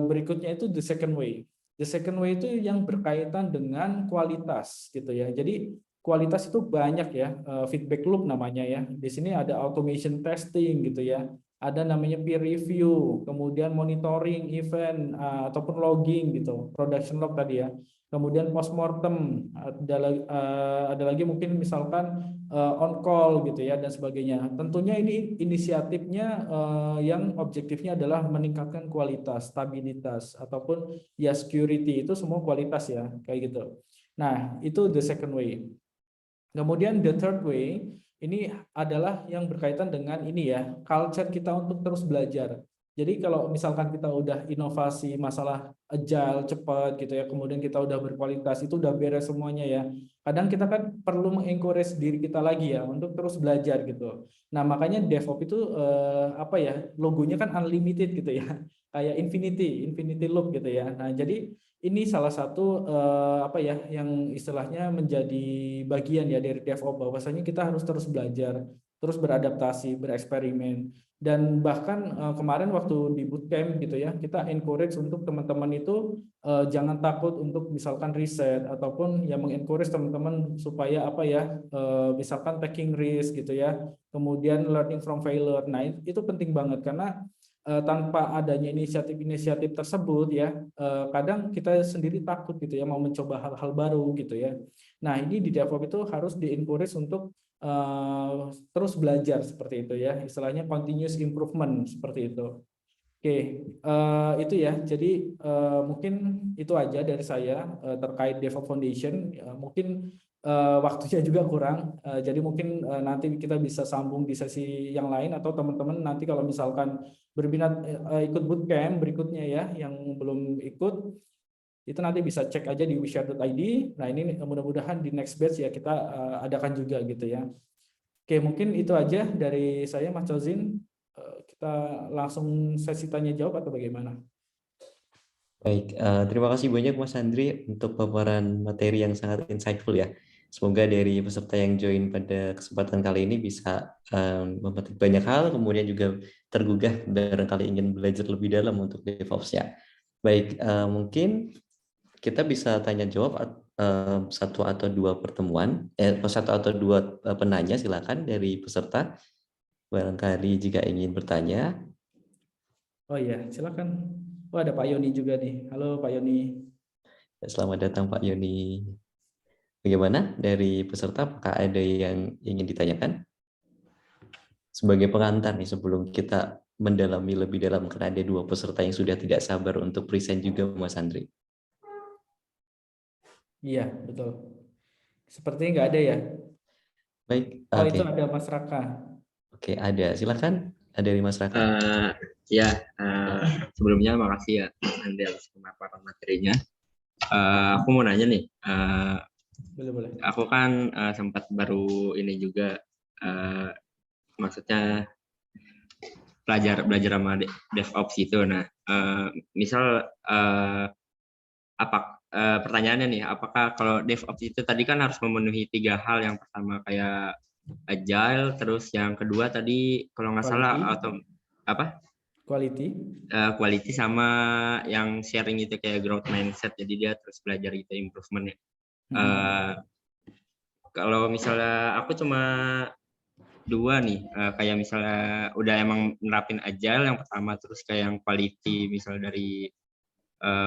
berikutnya itu the second way. The second way itu yang berkaitan dengan kualitas gitu ya. Jadi kualitas itu banyak ya, feedback loop namanya ya. Di sini ada automation testing gitu ya. Ada namanya peer review, kemudian monitoring event ataupun logging gitu, production log tadi ya. Kemudian postmortem, ada lagi mungkin misalkan on call gitu ya dan sebagainya. Tentunya ini inisiatifnya yang objektifnya adalah meningkatkan kualitas, stabilitas ataupun ya security, itu semua kualitas ya kayak gitu. Nah, itu the second way. Kemudian the third way ini adalah yang berkaitan dengan ini ya, culture kita untuk terus belajar. Jadi kalau misalkan kita udah inovasi masalah agile cepat gitu ya, kemudian kita udah berkualitas, itu udah beres semuanya ya. Kadang kita kan perlu mengencourage diri kita lagi ya untuk terus belajar gitu. Nah, makanya DevOps itu logonya kan unlimited gitu ya. Kayak infinity loop gitu ya. Nah, jadi ini salah satu yang istilahnya menjadi bagian ya dari DevOps, bahwasanya kita harus terus belajar, terus beradaptasi, bereksperimen, dan bahkan kemarin waktu di bootcamp gitu ya, kita encourage untuk teman-teman itu jangan takut untuk misalkan riset ataupun yang mengencourage teman-teman supaya misalkan taking risk gitu ya, kemudian learning from failure. Nah, itu penting banget karena tanpa adanya inisiatif-inisiatif tersebut ya kadang kita sendiri takut gitu ya mau mencoba hal-hal baru gitu ya. Nah, ini di DevOps itu harus di-encourage untuk terus belajar seperti itu ya, istilahnya continuous improvement seperti itu. Oke, itu ya. Jadi mungkin itu aja dari saya terkait DevOps Foundation. Mungkin waktunya juga kurang, jadi mungkin nanti kita bisa sambung di sesi yang lain, atau teman-teman nanti kalau misalkan berminat ikut bootcamp berikutnya ya, yang belum ikut itu nanti bisa cek aja di wishare.id. Nah, ini mudah-mudahan di next batch ya kita adakan juga gitu ya. Oke, mungkin itu aja dari saya, Mas Cozin. Kita langsung sesi tanya jawab atau bagaimana? Baik, terima kasih banyak Mas Andri untuk paparan materi yang sangat insightful ya. Semoga dari peserta yang join pada kesempatan kali ini bisa memetik banyak hal, kemudian juga tergugah barangkali ingin belajar lebih dalam untuk DevOps ya. Baik, mungkin kita bisa tanya jawab satu atau dua pertemuan, satu atau dua penanya silakan dari peserta. Barangkali jika ingin bertanya. Oh iya, silakan. Oh, ada Pak Yoni juga nih. Halo Pak Yoni. Selamat datang Pak Yoni. Bagaimana dari peserta, apakah ada yang ingin ditanyakan? Sebagai pengantar nih sebelum kita mendalami lebih dalam, karena ada dua peserta yang sudah tidak sabar untuk present juga Mas Andri. Iya, betul. Sepertinya nggak ada ya. Baik, Oh, oke. itu ada Mas Raka. Oke, ada. Silakan. Ada dari Mas Raka. Ya, sebelumnya makasih ya Mas Andri atas pemaparan materinya. Aku mau nanya nih, Boleh. aku kan sempat baru ini juga, maksudnya belajar sama DevOps itu. Nah, misal pertanyaannya nih, apakah kalau DevOps itu tadi kan harus memenuhi 3 hal. Yang pertama kayak agile, terus yang kedua tadi kalau nggak salah atau apa? Quality Quality, sama yang sharing itu kayak growth mindset, jadi dia terus belajar itu improvementnya. Kalau misalnya aku cuma dua nih, kayak misalnya udah emang nerapin agile yang pertama, terus kayak yang quality misal dari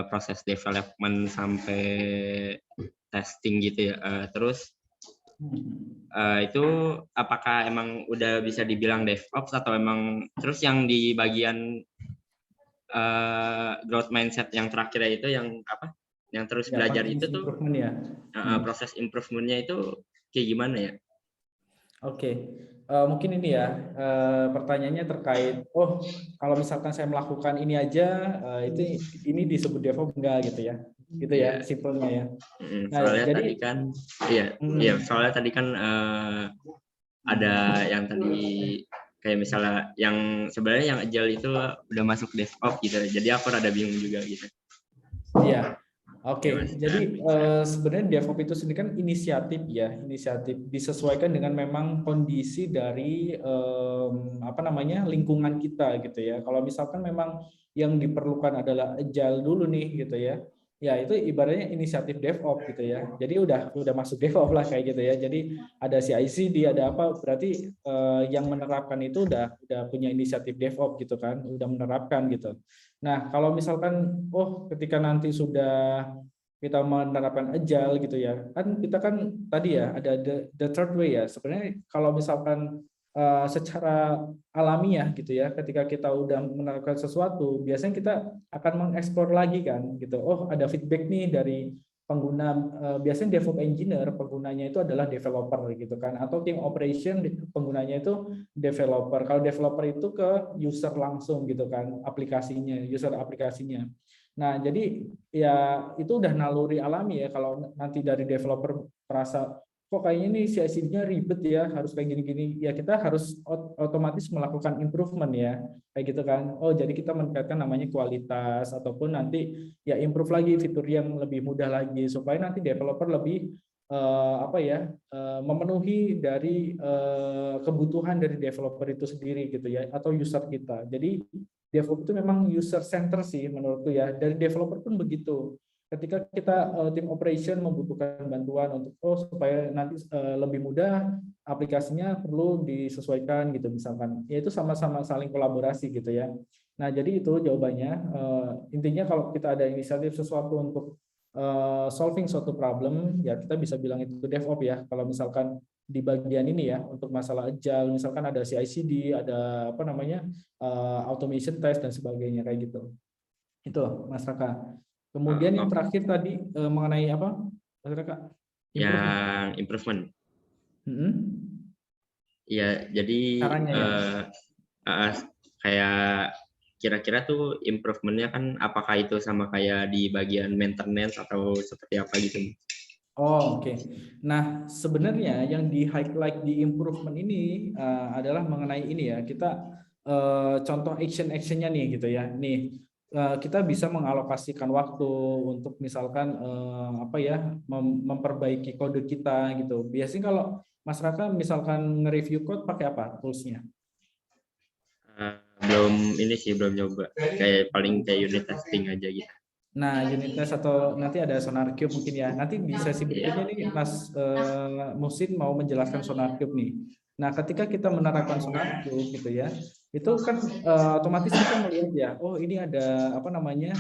proses development sampai testing gitu ya, terus itu apakah emang udah bisa dibilang DevOps atau emang terus yang di bagian growth mindset yang terakhir itu yang apa? Yang terus ya, belajar itu tuh improvement ya. proses improvementnya itu kayak gimana ya? Oke, mungkin ini ya pertanyaannya terkait. Oh, kalau misalkan saya melakukan ini aja, ini disebut DevOps enggak gitu ya? Gitu ya, simpelnya ya. Nah, Soalnya jadi tadi kan, iya, soalnya tadi kan ada yang tadi kayak misalnya yang sebenarnya yang agile itu udah masuk DevOps gitu, jadi aku rada bingung juga gitu. Iya, oke. Jadi sebenarnya DevOps itu sendiri kan inisiatif ya, inisiatif disesuaikan dengan memang kondisi dari lingkungan kita gitu ya. Kalau misalkan memang yang diperlukan adalah agile dulu nih gitu ya. Ya itu ibaratnya inisiatif DevOps gitu ya. Jadi udah masuk DevOps lah kayak gitu ya. Jadi ada CI/CD, ada apa, berarti yang menerapkan itu udah punya inisiatif DevOps gitu kan, udah menerapkan gitu. Nah, kalau misalkan ketika nanti sudah kita menerapkan agile gitu ya, kan kita kan tadi ya ada the third way ya. Sebenarnya kalau misalkan secara alamiah gitu ya, ketika kita udah menerapkan sesuatu, biasanya kita akan mengeksplor lagi kan gitu. Oh, ada feedback nih dari pengguna, biasanya DevOps engineer penggunanya itu adalah developer gitu kan, atau tim operation penggunanya itu developer. Kalau developer itu ke user langsung gitu kan, user aplikasinya. Nah, jadi ya itu udah naluri alami ya. Kalau nanti dari developer merasa kok kayaknya nih CI/CD-nya ribet ya, harus kayak gini-gini, ya kita harus otomatis melakukan improvement ya, kayak gitu kan. Oh, jadi kita meningkatkan namanya kualitas, ataupun nanti ya improve lagi fitur yang lebih mudah lagi, supaya nanti developer lebih memenuhi dari kebutuhan dari developer itu sendiri gitu ya, atau user kita. Jadi DevOps itu memang user center sih menurutku ya. Dari developer pun begitu. Ketika kita tim operation membutuhkan bantuan untuk supaya nanti lebih mudah, aplikasinya perlu disesuaikan gitu misalkan. Ya itu sama-sama saling kolaborasi gitu ya. Nah, jadi itu jawabannya. Intinya kalau kita ada inisiatif sesuatu untuk solving suatu problem, ya kita bisa bilang itu DevOps ya. Kalau misalkan di bagian ini ya, untuk masalah agile, misalkan ada CI/CD, ada automation test dan sebagainya kayak gitu. Itu Mas Raka. Kemudian yang terakhir tadi mengenai apa, Mas Raka? Yang improvement. Ya, jadi kayak kira-kira tuh improvementnya kan apakah itu sama kayak di bagian maintenance atau seperti apa gitu? Oh, oke. Nah, sebenarnya yang di highlight di improvement ini adalah mengenai ini ya, kita contoh action-actionnya nih gitu ya. Nih kita bisa mengalokasikan waktu untuk misalkan apa ya memperbaiki kode kita gitu. Biasanya kalau Mas Raka misalkan nge-review code pakai apa toolsnya? Belum nyoba. Kayak paling kayak unit testing aja gitu. Nah, unit test atau nanti ada SonarQube mungkin ya. Nanti di sesi berikutnya nih Mas Musin mau menjelaskan SonarQube nih. Nah, ketika kita menerapkan SonarQube gitu ya, itu kan otomatis kita melihat ya, oh ini ada apa namanya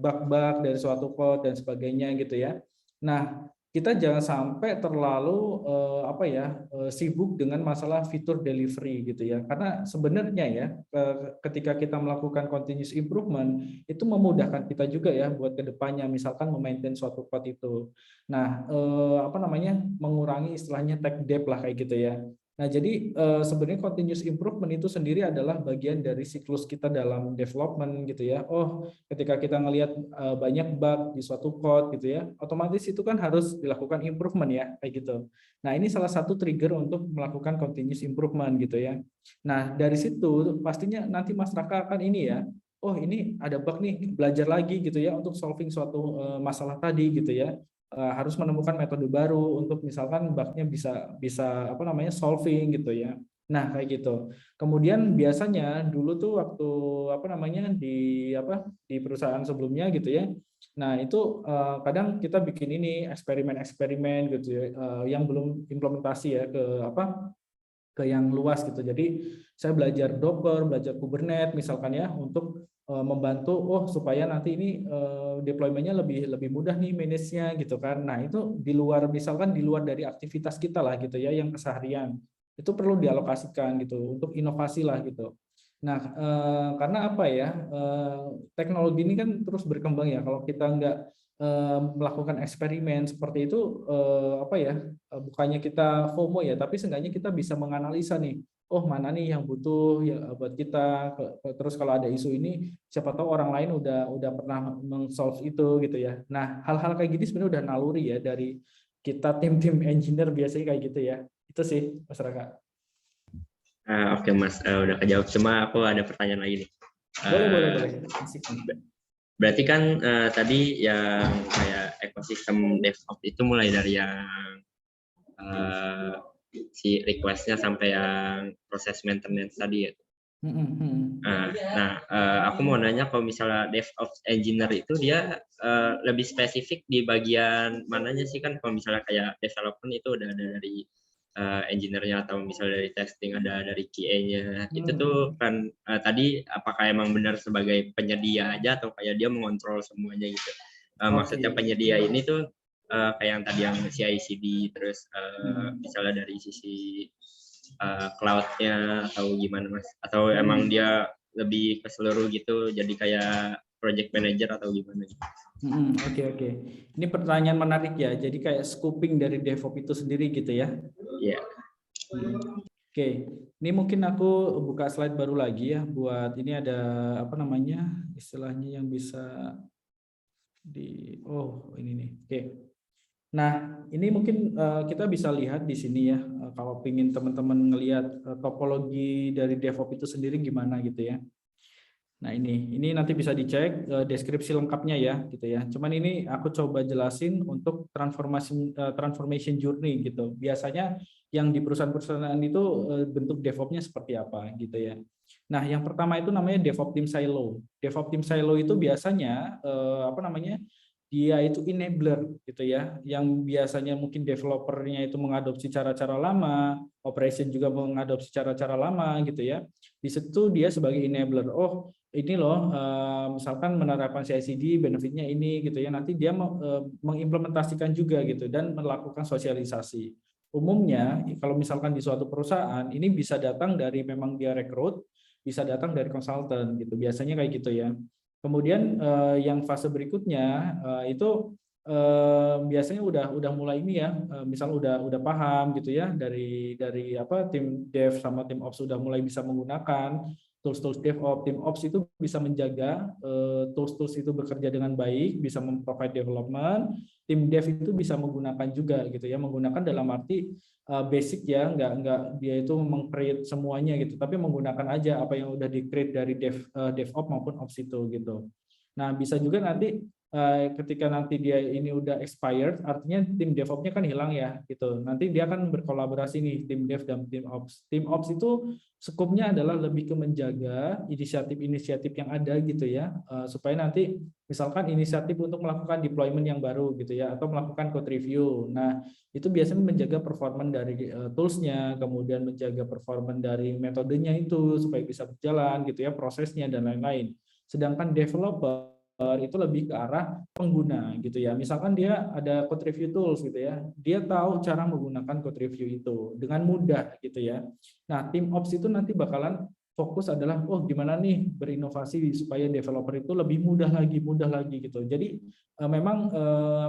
bug-bug dari suatu code dan sebagainya gitu ya. Nah, kita jangan sampai terlalu apa ya sibuk dengan masalah fitur delivery gitu ya. Karena sebenarnya ya ketika kita melakukan continuous improvement itu memudahkan kita juga ya buat kedepannya, misalkan memaintain suatu code itu. Nah, apa namanya mengurangi istilahnya tech debt lah kayak gitu ya. Nah, jadi sebenarnya continuous improvement itu sendiri adalah bagian dari siklus kita dalam development gitu ya. Oh, ketika kita ngelihat banyak bug di suatu code gitu ya, otomatis itu kan harus dilakukan improvement ya kayak gitu. Nah, ini salah satu trigger untuk melakukan continuous improvement gitu ya. Nah, dari situ pastinya nanti Mas Raka akan ini ya, oh ini ada bug nih, belajar lagi gitu ya untuk solving suatu masalah tadi gitu ya. Harus menemukan metode baru untuk misalkan bugnya bisa apa namanya solving gitu ya. Nah kayak gitu. Kemudian biasanya dulu tuh waktu apa namanya di perusahaan sebelumnya gitu ya. Nah itu kadang kita bikin ini eksperimen-eksperimen gitu ya, yang belum implementasi ya ke yang luas gitu. Jadi saya belajar Docker, belajar Kubernetes misalkan ya untuk membantu supaya nanti ini deployment-nya lebih mudah nih manage-nya gitu kan. Nah, itu di luar misalkan di luar dari aktivitas kita lah gitu ya yang keseharian. Itu perlu dialokasikan gitu untuk inovasi lah gitu. Nah, karena apa ya? Teknologi ini kan terus berkembang ya. Kalau kita nggak melakukan eksperimen seperti itu apa ya? Bukannya kita FOMO ya, tapi seenggaknya kita bisa menganalisa nih, oh mana nih yang butuh ya buat kita. Terus kalau ada isu ini, siapa tahu orang lain udah pernah meng-solve itu gitu ya. Nah, hal-hal kayak gini sebenarnya udah naluri ya dari kita tim-tim engineer biasanya kayak gitu ya. Itu sih Mas Raka. Oke Mas, udah kejawab. Cuma aku ada pertanyaan lagi nih. Boleh. Asik nih. Berarti kan tadi yang kayak ekosistem DevOps itu mulai dari yang si request-nya sampai yang proses maintenance tadi ya. Aku mau nanya kalau misalnya DevOps engineer itu dia lebih spesifik di bagian mananya sih, kan kalau misalnya kayak development itu udah ada dari engineer-nya atau misalnya dari testing ada dari QA-nya. Itu tuh kan tadi apakah emang benar sebagai penyedia aja atau kayak dia mengontrol semuanya gitu. Maksudnya penyedia ini tuh kayak yang tadi yang CI/CD terus misalnya dari sisi cloud-nya atau gimana Mas? Atau emang dia lebih ke seluruh gitu jadi kayak project manager atau gimana gitu? Oke. Ini pertanyaan menarik ya. Jadi kayak scoping dari DevOps itu sendiri gitu ya. Iya. Oke. Ini mungkin aku buka slide baru lagi ya buat ini ada apa namanya istilahnya yang bisa ini nih. Oke. Nah, ini mungkin kita bisa lihat di sini ya kalau ingin teman-teman ngelihat topologi dari DevOps itu sendiri gimana gitu ya. Nah ini nanti bisa dicek deskripsi lengkapnya ya gitu ya. Cuman ini aku coba jelasin untuk transformation journey gitu. Biasanya yang di perusahaan-perusahaan itu bentuk DevOps-nya seperti apa gitu ya. Nah yang pertama itu namanya DevOps Team Silo. DevOps Team Silo itu biasanya dia itu enabler gitu ya. Yang biasanya mungkin developernya itu mengadopsi cara-cara lama, operation juga mengadopsi cara-cara lama gitu ya. Di situ dia sebagai enabler. Oh ini loh, misalkan menerapkan CI/CD benefitnya ini gitu ya, nanti dia mengimplementasikan juga gitu dan melakukan sosialisasi. Umumnya kalau misalkan di suatu perusahaan ini bisa datang dari memang dia rekrut, bisa datang dari konsultan gitu, biasanya kayak gitu ya. Kemudian yang fase berikutnya itu biasanya udah mulai ini ya, misal udah paham gitu ya dari tim dev sama tim ops sudah mulai bisa menggunakan. tools-tools DevOps, tim Ops itu bisa menjaga tools-tools itu bekerja dengan baik, bisa memprovide development, tim Dev itu bisa menggunakan juga gitu ya, menggunakan dalam arti basic ya, nggak dia itu meng-create semuanya gitu, tapi menggunakan aja apa yang udah di-create dari DevOps maupun Ops itu gitu. Nah, bisa juga nanti ketika nanti dia ini udah expired, artinya tim DevOps-nya kan hilang ya gitu. Nanti dia akan berkolaborasi nih tim Dev dan tim Ops. Tim Ops itu skupnya adalah lebih ke menjaga inisiatif-inisiatif yang ada gitu ya, supaya nanti misalkan inisiatif untuk melakukan deployment yang baru gitu ya, atau melakukan code review. Nah, itu biasanya menjaga performance dari tools-nya, kemudian menjaga performance dari metodenya itu supaya bisa berjalan gitu ya, prosesnya dan lain-lain. Sedangkan developer itu lebih ke arah pengguna gitu ya. Misalkan dia ada code review tools gitu ya, dia tahu cara menggunakan code review itu dengan mudah gitu ya. Nah, tim Ops itu nanti bakalan fokus adalah gimana nih berinovasi supaya developer itu lebih mudah lagi gitu. Jadi memang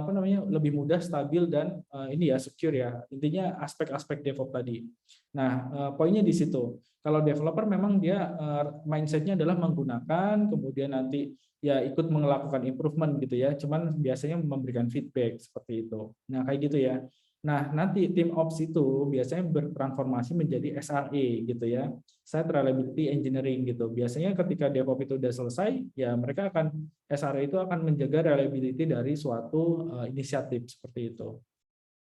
apa namanya lebih mudah, stabil dan ini ya secure ya. Intinya aspek-aspek DevOps tadi. Nah, poinnya di situ. Kalau developer memang dia mindsetnya adalah menggunakan, kemudian nanti ya ikut melakukan improvement gitu ya. Cuman biasanya memberikan feedback seperti itu. Nah, kayak gitu ya. Nah, nanti tim Ops itu biasanya bertransformasi menjadi SRE gitu ya, Site Reliability Engineering gitu. Biasanya ketika DevOps itu udah selesai, ya mereka akan SRE itu akan menjaga reliability dari suatu inisiatif seperti itu.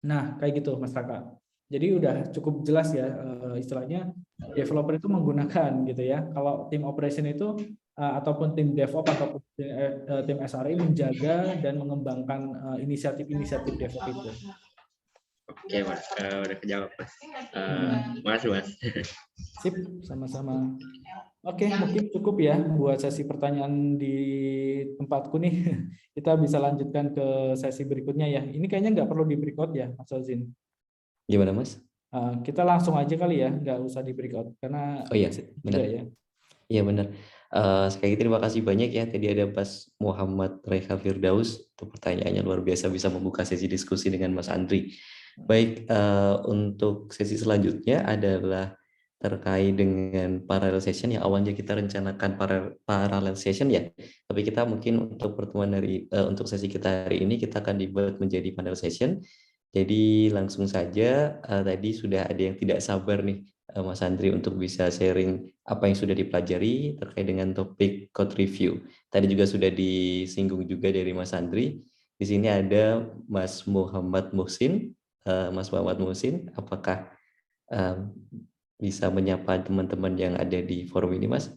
Nah, kayak gitu Mas Raka. Jadi udah cukup jelas ya istilahnya developer itu menggunakan gitu ya. Kalau tim operation itu ataupun tim DevOps ataupun tim SRE menjaga dan mengembangkan inisiatif-inisiatif DevOps itu. Oke Mas, udah kejawab Mas. Makasih Mas. Sip, sama-sama. Oke, mungkin cukup ya buat sesi pertanyaan di tempatku nih. Kita bisa lanjutkan ke sesi berikutnya ya. Ini kayaknya nggak perlu di breakout ya, Mas Ozin. Gimana Mas? Kita langsung aja kali ya, nggak usah di breakout karena Oh iya, juga benar. ya. Iya benar. Sekali lagi terima kasih banyak ya. Tadi ada Mas Muhammad Reha Firdaus untuk pertanyaannya luar biasa, bisa membuka sesi diskusi dengan Mas Andri. Baik, untuk sesi selanjutnya adalah terkait dengan parallel session yang awalnya kita rencanakan parallel session ya. Tapi kita mungkin untuk pertemuan untuk sesi kita hari ini kita akan dibuat menjadi parallel session. Jadi langsung saja tadi sudah ada yang tidak sabar nih Mas Andri untuk bisa sharing apa yang sudah dipelajari terkait dengan topik code review. Tadi juga sudah disinggung juga dari Mas Andri. Di sini ada Mas Muhammad Muhsin. Mas Muhammad Muhsin, apakah bisa menyapa teman-teman yang ada di forum ini, Mas?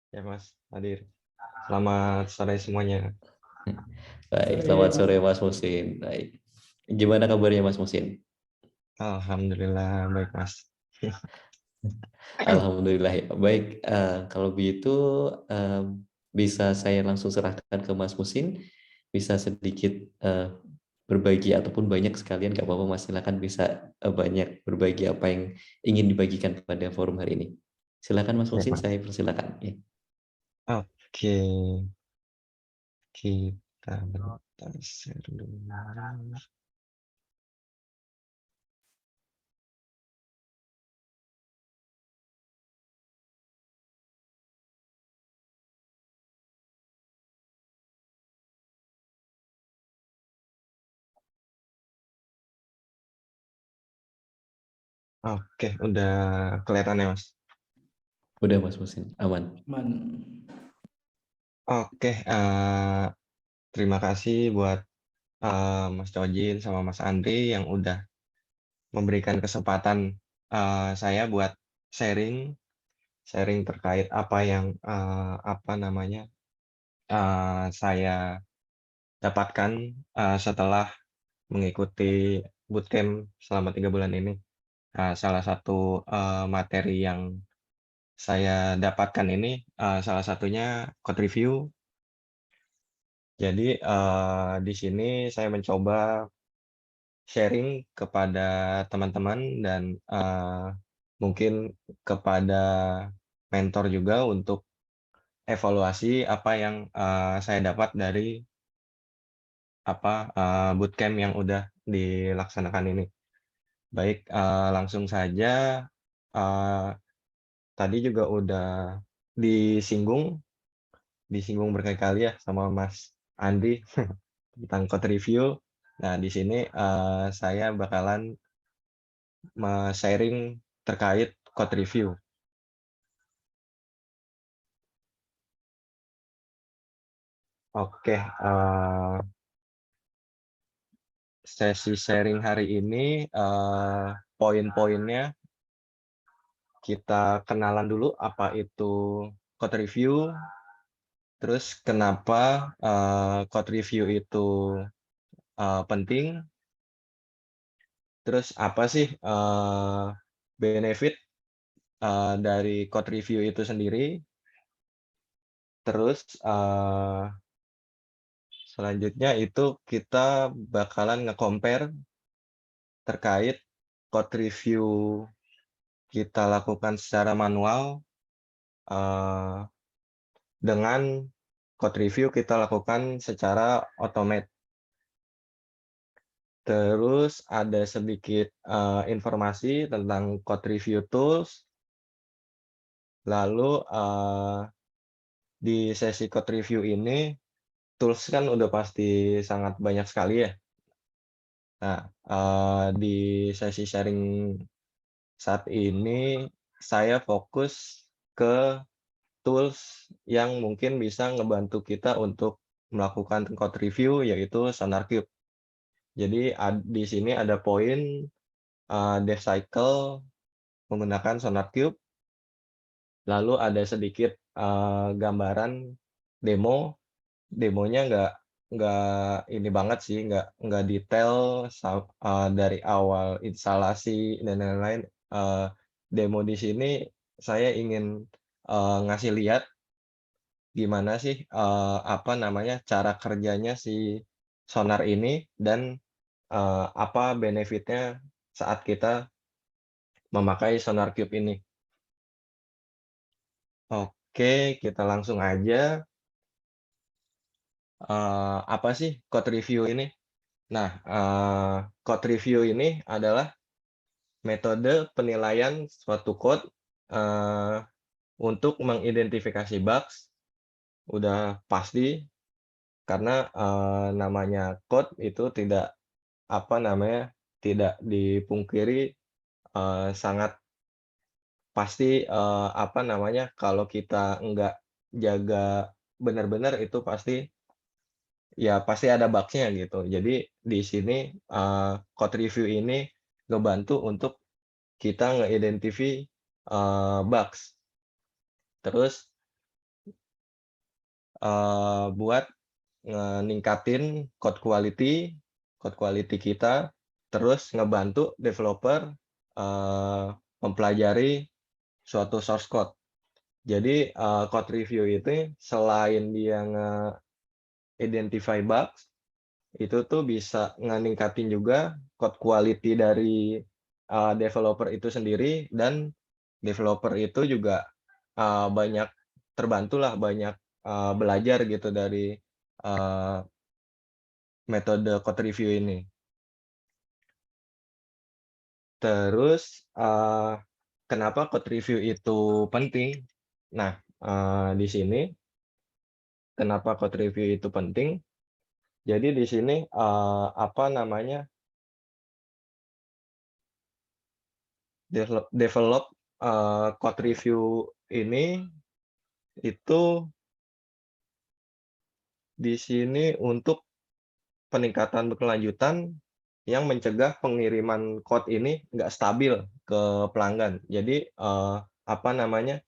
Ya Mas, hadir. Selamat sore semuanya. Baik, selamat sore Mas Muhsin. Baik. Gimana kabarnya Mas Muhsin? Alhamdulillah baik Mas. Alhamdulillah ya. Baik, kalau begitu bisa saya langsung serahkan ke Mas Muhsin. Bisa sedikit berbagi ataupun banyak sekalian, nggak apa-apa Mas. Silakan bisa banyak berbagi apa yang ingin dibagikan pada forum hari ini. Silakan Mas Muhsin, saya persilakan. Ya. Oke, kita bentar share dulu. Oke, udah kelihatan ya Mas? Udah Mas Muhsin, aman. Oke, terima kasih buat Mas Jojin sama Mas Andri yang udah memberikan kesempatan saya buat sharing terkait apa yang saya dapatkan setelah mengikuti bootcamp selama 3 bulan ini. Salah satu materi yang saya dapatkan ini salah satunya code review. Jadi di sini saya mencoba sharing kepada teman-teman dan mungkin kepada mentor juga untuk evaluasi apa yang saya dapat dari bootcamp yang udah dilaksanakan ini. Baik, langsung saja tadi juga udah disinggung berkali-kali ya sama Mas Andi tentang code review. Nah, di sini saya bakalan sharing terkait code review. Oke, sesi sharing hari ini poin-poinnya kita kenalan dulu apa itu code review, terus kenapa code review itu penting, terus apa sih benefit dari code review itu sendiri, terus selanjutnya itu kita bakalan nge-compare terkait code review kita lakukan secara manual dengan code review kita lakukan secara automate. Terus ada sedikit informasi tentang code review tools. Lalu di sesi code review ini tools kan udah pasti sangat banyak sekali ya. Nah, di sesi sharing saat ini saya fokus ke tools yang mungkin bisa ngebantu kita untuk melakukan code review, yaitu SonarQube. Jadi di sini ada poin dev cycle menggunakan SonarQube, lalu ada sedikit gambaran demonya nggak ini banget sih, nggak detail dari awal instalasi dan lain-lain. Demo di sini saya ingin ngasih lihat gimana sih apa namanya cara kerjanya si Sonar ini dan apa benefitnya saat kita memakai SonarQube ini. Oke, kita langsung aja. Apa sih code review ini? Nah, code review ini adalah metode penilaian suatu code untuk mengidentifikasi bugs. Udah pasti karena namanya code itu tidak apa namanya tidak dipungkiri sangat pasti apa namanya kalau kita nggak jaga benar-benar itu pasti ya pasti ada bug-nya gitu. Jadi di sini code review ini ngebantu untuk kita bugs. Terus buat ningkatin code quality kita, terus ngebantu developer mempelajari suatu source code. Jadi code review itu selain dia nge-identify bugs, itu tuh bisa ningkatin juga code quality dari developer itu sendiri, dan developer itu juga banyak terbantulah, banyak belajar gitu dari metode code review ini. Terus kenapa code review itu penting? Nah, di sini kenapa code review itu penting? Jadi di sini apa namanya develop code review ini itu di sini untuk peningkatan berkelanjutan yang mencegah pengiriman code ini nggak stabil ke pelanggan. Jadi apa namanya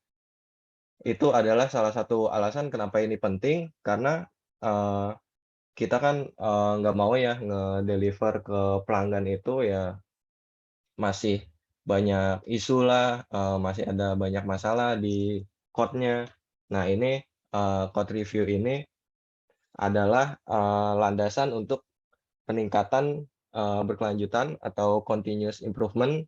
itu adalah salah satu alasan kenapa ini penting, karena kita kan nggak mau ya nge-deliver ke pelanggan itu ya masih banyak isu lah, masih ada banyak masalah di code-nya. Nah, ini code review ini adalah landasan untuk peningkatan berkelanjutan atau continuous improvement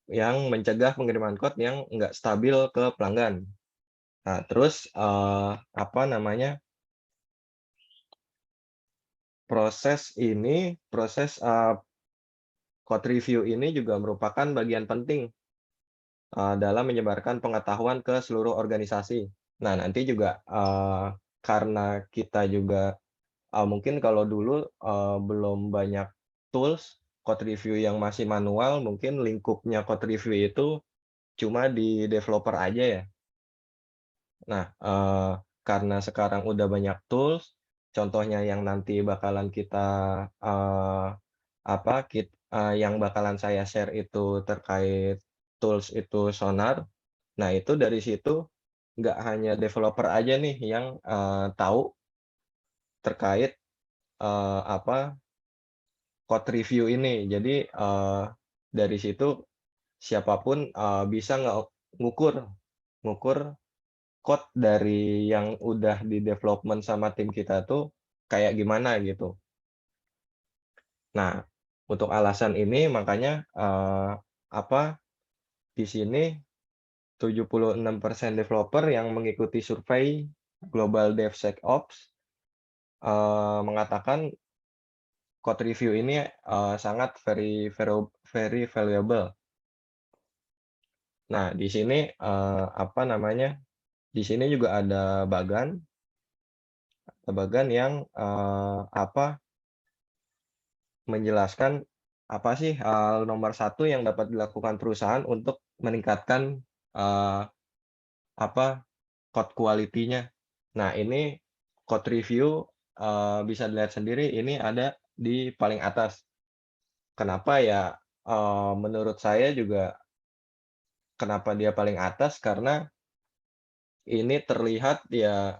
yang mencegah pengiriman code yang nggak stabil ke pelanggan. Nah, terus apa namanya proses code review ini juga merupakan bagian penting dalam menyebarkan pengetahuan ke seluruh organisasi. Nah, nanti juga karena kita juga mungkin kalau dulu belum banyak tools code review yang masih manual, mungkin lingkupnya code review itu cuma di developer aja ya. Nah, karena sekarang udah banyak tools, contohnya yang nanti bakalan kita yang bakalan saya share itu terkait tools itu Sonar. Nah, itu dari situ nggak hanya developer aja nih yang tahu terkait code review ini. Jadi dari situ siapapun bisa ngukur ngukur code dari yang udah di development sama tim kita tuh kayak gimana gitu. Nah, untuk alasan ini makanya di sini 76% developer yang mengikuti survei Global DevSecOps mengatakan code review ini sangat very valuable. Nah, di sini di sini juga ada Bagan yang menjelaskan apa sih hal nomor satu yang dapat dilakukan perusahaan untuk meningkatkan eh, code quality-nya. Nah, ini code review bisa dilihat sendiri ini ada di paling atas. Kenapa ya? Menurut saya juga kenapa dia paling atas karena ini terlihat ya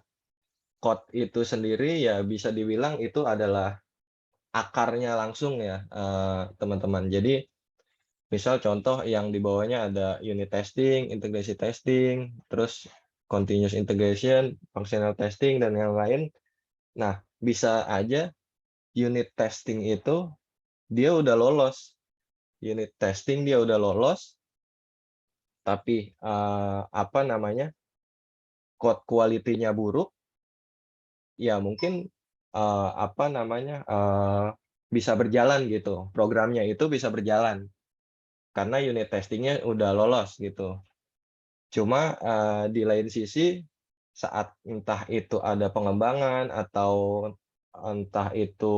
code itu sendiri ya bisa dibilang itu adalah akarnya langsung ya teman-teman. Jadi misal contoh yang di bawahnya ada unit testing, integrasi testing, terus continuous integration, functional testing, dan yang lain. Nah, bisa aja unit testing itu dia udah lolos. Unit testing dia udah lolos, tapi code quality-nya buruk, ya mungkin bisa berjalan gitu. Programnya itu bisa berjalan karena unit testing-nya udah lolos gitu. Cuma di lain sisi saat entah itu ada pengembangan atau entah itu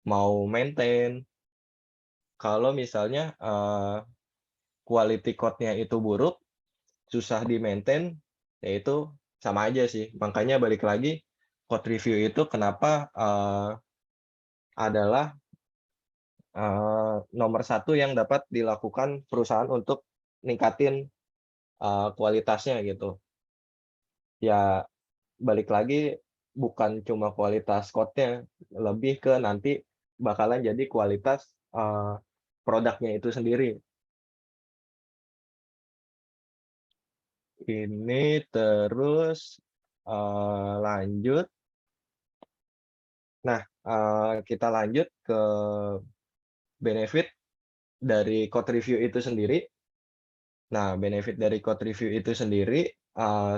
mau maintain, kalau misalnya quality code-nya itu buruk, susah di-maintain, ya itu sama aja sih. Makanya balik lagi code review itu kenapa adalah nomor satu yang dapat dilakukan perusahaan untuk ningkatin kualitasnya gitu. Ya balik lagi bukan cuma kualitas code-nya, lebih ke nanti bakalan jadi kualitas produknya itu sendiri. Ini terus lanjut. Nah, kita lanjut ke benefit dari code review itu sendiri. Nah, benefit dari code review itu sendiri,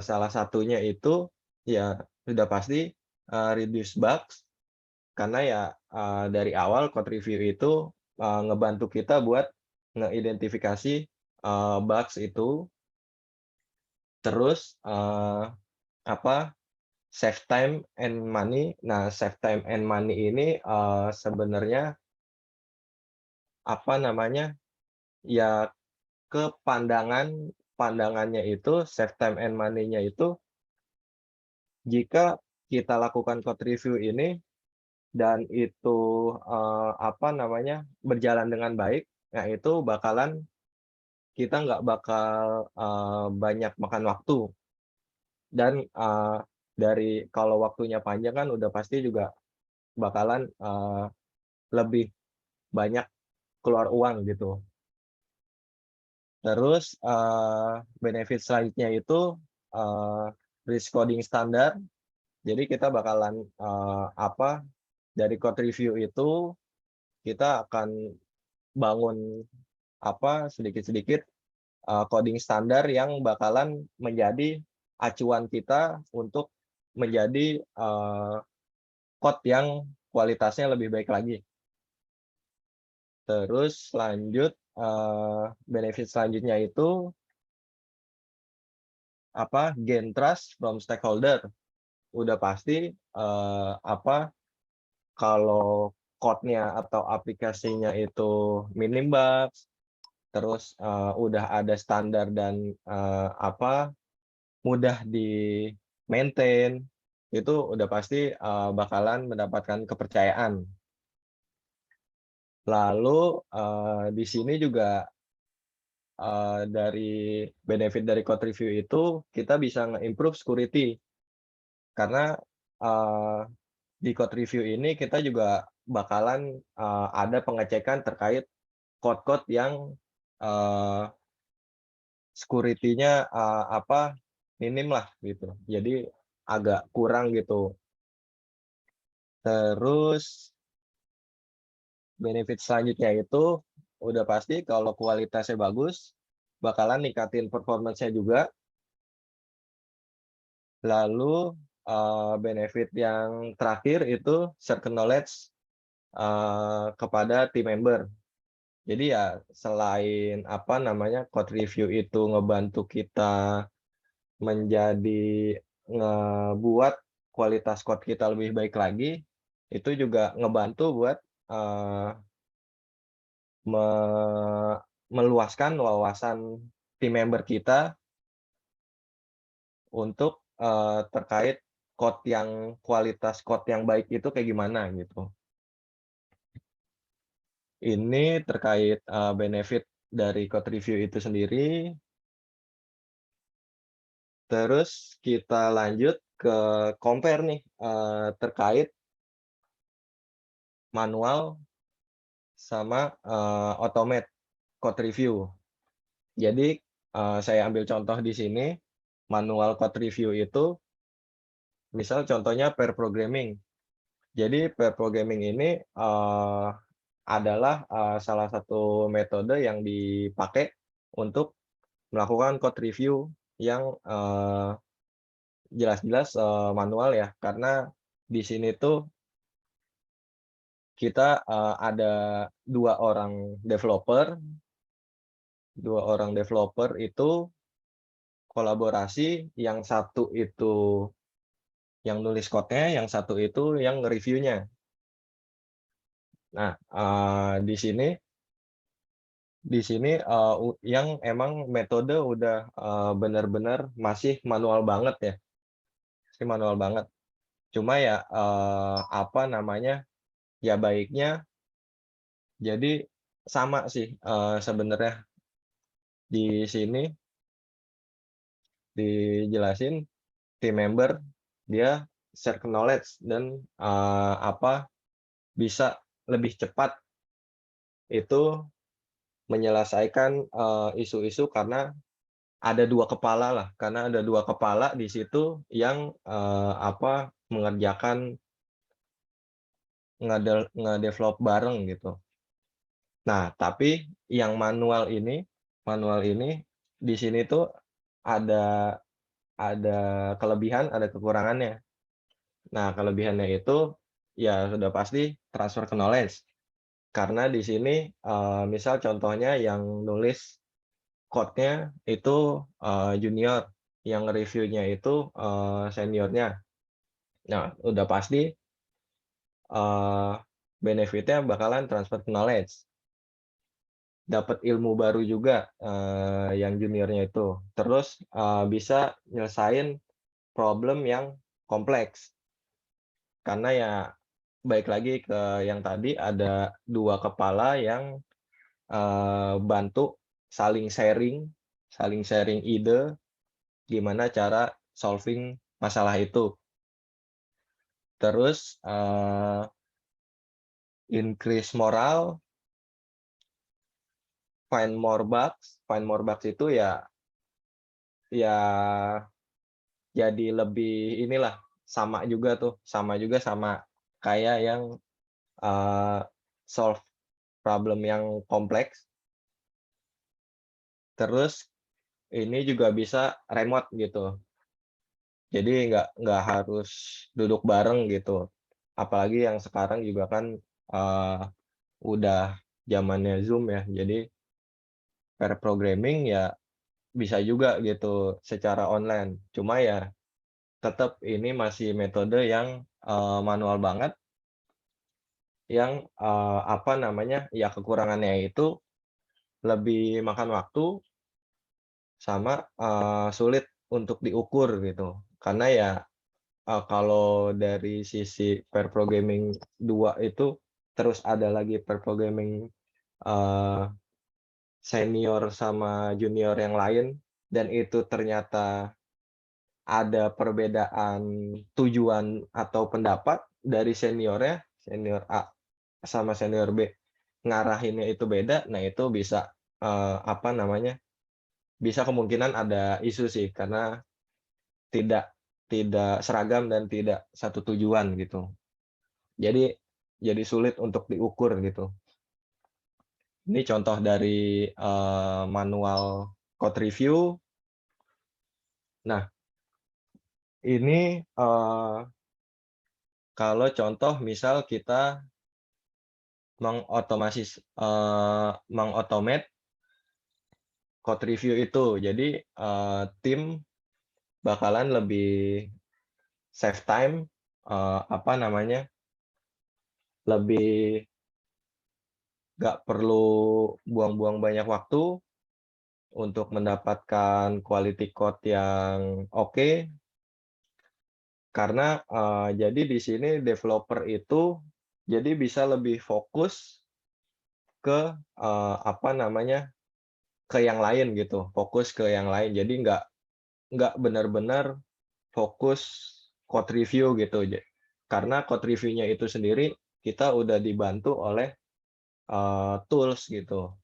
salah satunya itu ya sudah pasti reduce bugs, karena ya dari awal code review itu ngebantu kita buat ngeidentifikasi bugs itu, terus save time and money. Nah, save time and money ini sebenarnya ya pandangannya itu save time and money-nya itu jika kita lakukan code review ini dan itu berjalan dengan baik, nah itu kita nggak bakal banyak makan waktu. Dan kalau waktunya panjang kan udah pasti juga bakalan lebih banyak keluar uang gitu. Terus benefit selanjutnya itu risk coding standar. Jadi kita bakalan dari code review itu kita akan bangun sedikit-sedikit coding standar yang bakalan menjadi acuan kita untuk menjadi code yang kualitasnya lebih baik lagi. Terus lanjut benefit selanjutnya itu gain trust from stakeholder. Udah pasti kalau code-nya atau aplikasinya itu minim bugs, terus udah ada standar dan mudah di maintain, itu udah pasti bakalan mendapatkan kepercayaan. Lalu di sini juga dari benefit dari code review itu kita bisa nge-improve security, karena di code review ini kita juga bakalan ada pengecekan terkait code-code yang security-nya minim lah gitu. Jadi agak kurang gitu. Terus benefit selanjutnya itu udah pasti kalau kualitasnya bagus, bakalan ningkatin performance-nya juga. Lalu benefit yang terakhir itu share knowledge kepada team member. Jadi ya selain code review itu ngebantu kita menjadi ngebuat kualitas code kita lebih baik lagi, itu juga ngebantu buat meluaskan wawasan tim member kita untuk terkait kualitas code yang baik itu kayak gimana gitu. Ini terkait benefit dari code review itu sendiri. Terus kita lanjut ke compare nih terkait manual sama automate code review. Jadi saya ambil contoh di sini, manual code review itu misal contohnya pair programming. Jadi pair programming ini adalah salah satu metode yang dipakai untuk melakukan code review yang jelas-jelas manual ya, karena di sini tuh kita ada dua orang developer itu kolaborasi, yang satu itu yang nulis code-nya, yang satu itu yang nge-review-nya. Nah, di sini yang emang metode udah benar-benar masih manual banget ya. Masih manual banget. Cuma ya ya baiknya jadi sama sih sebenarnya di sini dijelasin team member dia share knowledge dan bisa lebih cepat itu menyelesaikan isu-isu karena ada dua kepala lah, karena ada dua kepala di situ yang mengerjakan ngedevelop bareng gitu. Nah, tapi yang manual ini di sini tuh ada kelebihan, ada kekurangannya. Nah, kelebihannya itu ya sudah pasti transfer knowledge. Karena di sini misal contohnya yang nulis code-nya itu junior, yang reviewnya itu seniornya. Nah, udah pasti benefitnya bakalan transfer knowledge. Dapat ilmu baru juga yang juniornya itu. Terus bisa nyelesain problem yang kompleks. Karena ya baik lagi ke yang tadi, ada dua kepala yang bantu saling sharing ide gimana cara solving masalah itu. Terus increase moral, find more bugs itu ya jadi lebih inilah, sama juga sama kayak yang solve problem yang kompleks. Terus ini juga bisa remote gitu. Jadi nggak harus duduk bareng gitu. Apalagi yang sekarang juga kan udah zamannya Zoom ya. Jadi pair programming ya bisa juga gitu secara online. Cuma ya tetap ini masih metode yang manual banget, yang apa namanya, ya kekurangannya itu lebih makan waktu sama sulit untuk diukur gitu. Karena ya kalau dari sisi pair programming 2 itu, terus ada lagi pair programming eee, senior sama junior yang lain, dan itu ternyata ada perbedaan tujuan atau pendapat dari seniornya, senior A sama senior B, ngarahinnya itu beda. Nah itu bisa apa namanya, bisa kemungkinan ada isu sih, karena tidak tidak seragam dan tidak satu tujuan gitu. Jadi sulit untuk diukur gitu. Ini contoh dari manual code review. Nah, ini kalau contoh misal kita mengautomate code review itu. Jadi tim bakalan lebih save time, apa namanya, lebih nggak perlu buang-buang banyak waktu untuk mendapatkan quality code yang oke. Karena jadi di sini developer itu jadi bisa lebih fokus ke apa namanya, ke yang lain gitu, fokus ke yang lain. Jadi nggak benar-benar fokus code review gitu. Karena code review-nya itu sendiri kita udah dibantu oleh tools gitu.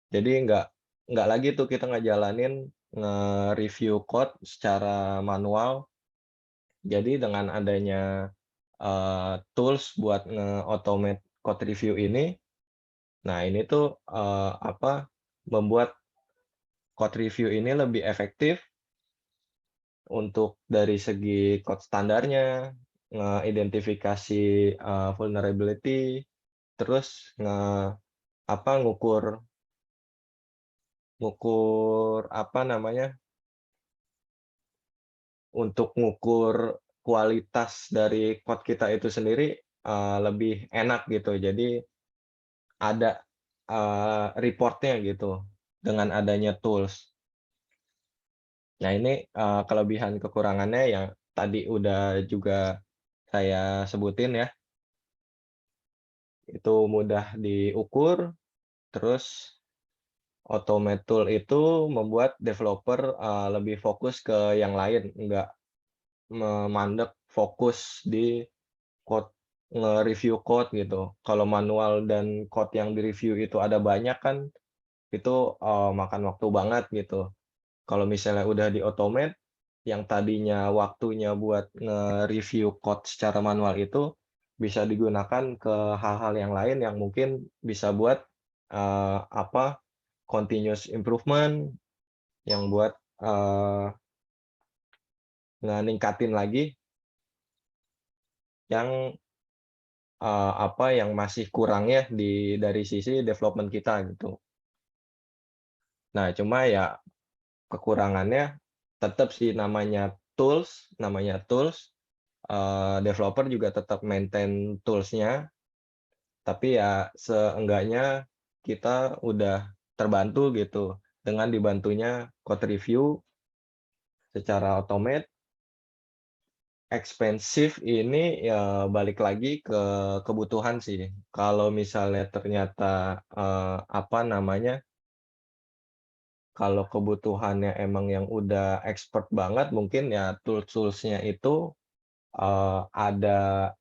Jadi nggak lagi tuh kita ngejalanin nge-review code secara manual. Jadi dengan adanya tools buat nge-automate code review ini, nah ini tuh apa, membuat code review ini lebih efektif untuk dari segi code standarnya, ngeidentifikasi vulnerability, terus apa, ngukur ngukur apa namanya, untuk ngukur kualitas dari code kita itu sendiri lebih enak gitu. Jadi ada report-nya gitu dengan adanya tools. Nah ini kelebihan kekurangannya yang tadi udah juga saya sebutin ya, itu mudah diukur, terus automate tool itu membuat developer lebih fokus ke yang lain, nggak memandek fokus di code, nge-review code gitu. Kalau manual dan code yang di-review itu ada banyak kan, itu makan waktu banget gitu. Kalau misalnya udah di-automate, yang tadinya waktunya buat nge-review code secara manual itu bisa digunakan ke hal-hal yang lain yang mungkin bisa buat apa, continuous improvement, yang buat ningkatin lagi yang apa, yang masih kurangnya dari sisi development kita gitu. Nah, cuma ya kekurangannya tetap sih, namanya tools, developer juga tetap maintain tools-nya, tapi ya seenggaknya kita udah terbantu gitu dengan dibantunya code review secara automate. Expensive ini ya balik lagi ke kebutuhan sih. Kalau misalnya ternyata apa namanya, kalau kebutuhannya emang yang udah expert banget, mungkin ya tools-nya itu ada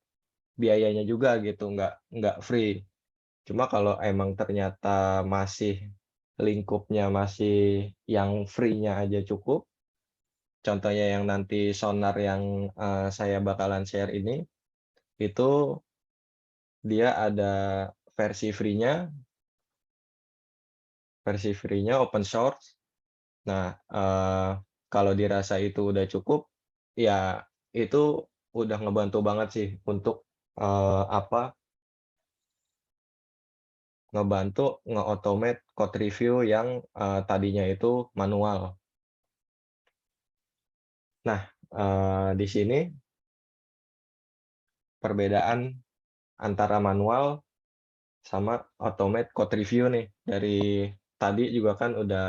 biayanya juga gitu, nggak free. Cuma kalau emang ternyata masih lingkupnya masih yang free-nya aja cukup, contohnya yang nanti Sonar yang saya bakalan share ini, itu dia ada versi free-nya open source. Nah, kalau dirasa itu udah cukup, ya itu udah ngebantu banget sih untuk apa, ngebantu nge-automate code review yang tadinya itu manual. Nah, di sini perbedaan antara manual sama automate code review nih. Dari tadi juga kan udah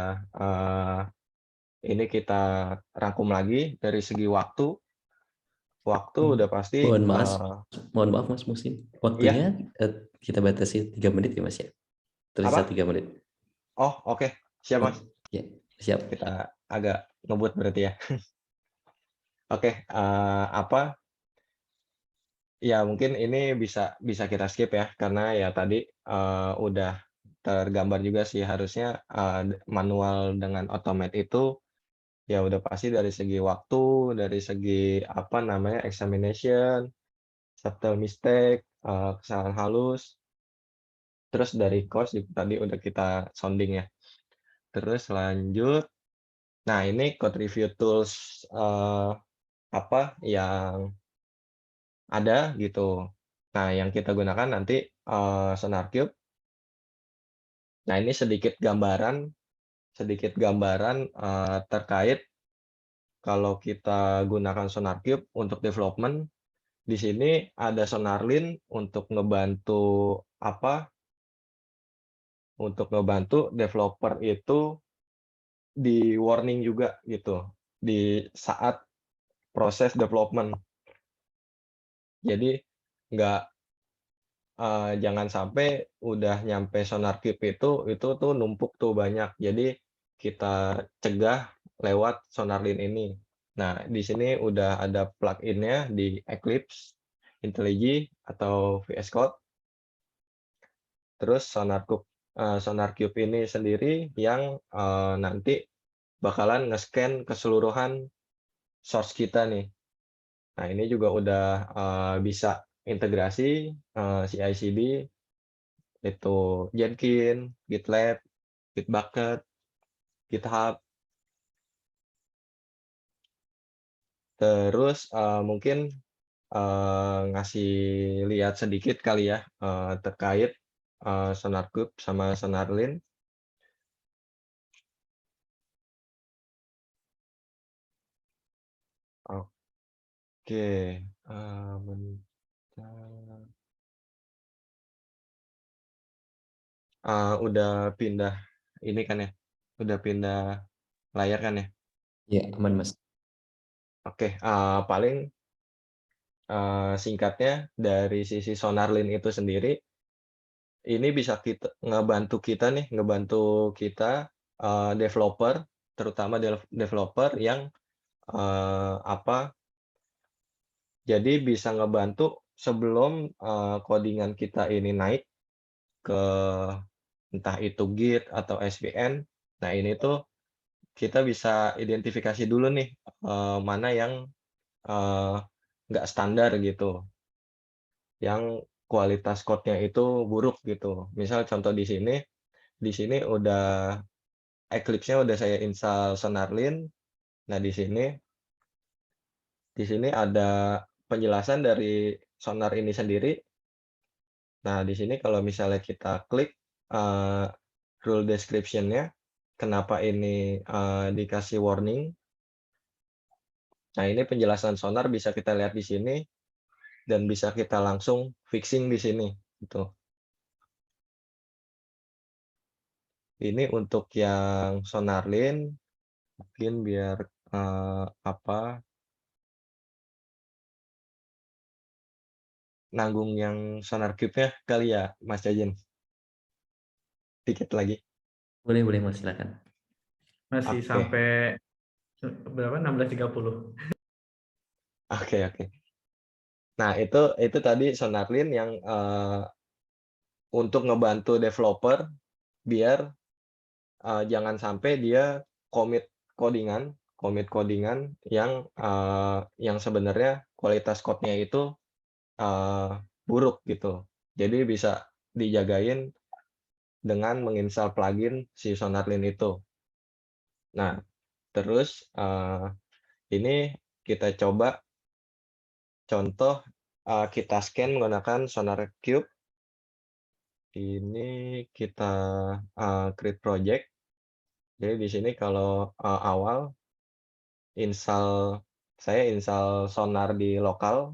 ini kita rangkum lagi dari segi waktu. Waktu udah pasti Mohon maaf, mohon maaf Mas Musin. ya, Waktunya kita batasi 3 menit ya Mas ya. Tersisa apa? 3 menit. Oh, oke. Siap, Mas. Ya, siap. Kita agak ngebut berarti ya. Oke, apa? Ya mungkin ini bisa bisa kita skip ya karena ya tadi udah tergambar juga sih harusnya manual dengan automate itu ya udah pasti dari segi waktu, dari segi apa namanya examination, subtle mistake, kesalahan halus, terus dari cost juga tadi udah kita sounding ya. Terus lanjut, nah ini code review tools apa yang ada gitu. Nah yang kita gunakan nanti SonarQube. Nah ini sedikit gambaran terkait kalau kita gunakan SonarQube untuk development. Di sini ada SonarLint untuk ngebantu apa? Untuk ngebantu developer itu di warning juga gitu di saat proses development. Jadi nggak jangan sampai udah nyampe SonarQube itu tuh numpuk tuh banyak. Jadi kita cegah lewat SonarLint ini. Nah, di sini udah ada plugin-nya di Eclipse, IntelliJ atau VS Code. Terus SonarQube ini sendiri yang nanti bakalan nge-scan keseluruhan source kita nih. Nah, ini juga udah bisa integrasi CI/CD itu Jenkins, GitLab, Bitbucket, GitHub. Terus mungkin ngasih lihat sedikit kali ya terkait SonarQube sama SonarLint. Oke, bentar. Udah pindah ini kan ya? Udah pindah layar kan ya? Ya, aman Mas. Oke, paling singkatnya dari sisi SonarLint itu sendiri, ini bisa ngebantu kita developer, terutama developer yang apa? Jadi bisa ngebantu sebelum codingan kita ini naik ke entah itu Git atau SVN. Nah ini tuh kita bisa identifikasi dulu nih mana yang eh, nggak standar gitu, yang kualitas code-nya itu buruk gitu. Misal contoh di sini udah Eclipse-nya udah saya install SonarLint. Nah di sini ada penjelasan dari Sonar ini sendiri. Nah di sini kalau misalnya kita klik rule description-nya, kenapa ini dikasih warning. Nah ini penjelasan Sonar bisa kita lihat di sini dan bisa kita langsung fixing di sini gitu. Ini untuk yang SonarLint mungkin biar apa nanggung yang SonarQube-nya kali ya Mas Jajen. Dikit lagi. Boleh Mas, silakan. Masih Oke. sampai berapa? 16.30. Oke. Nah, itu tadi SonarLint yang untuk ngebantu developer biar jangan sampai dia commit codingan yang sebenarnya kualitas code-nya itu buruk gitu. Jadi bisa dijagain dengan menginstal plugin si SonarLint itu. Nah, terus ini kita coba contoh kita scan menggunakan SonarQube. Ini kita create project. Jadi di sini kalau awal saya install Sonar di lokal.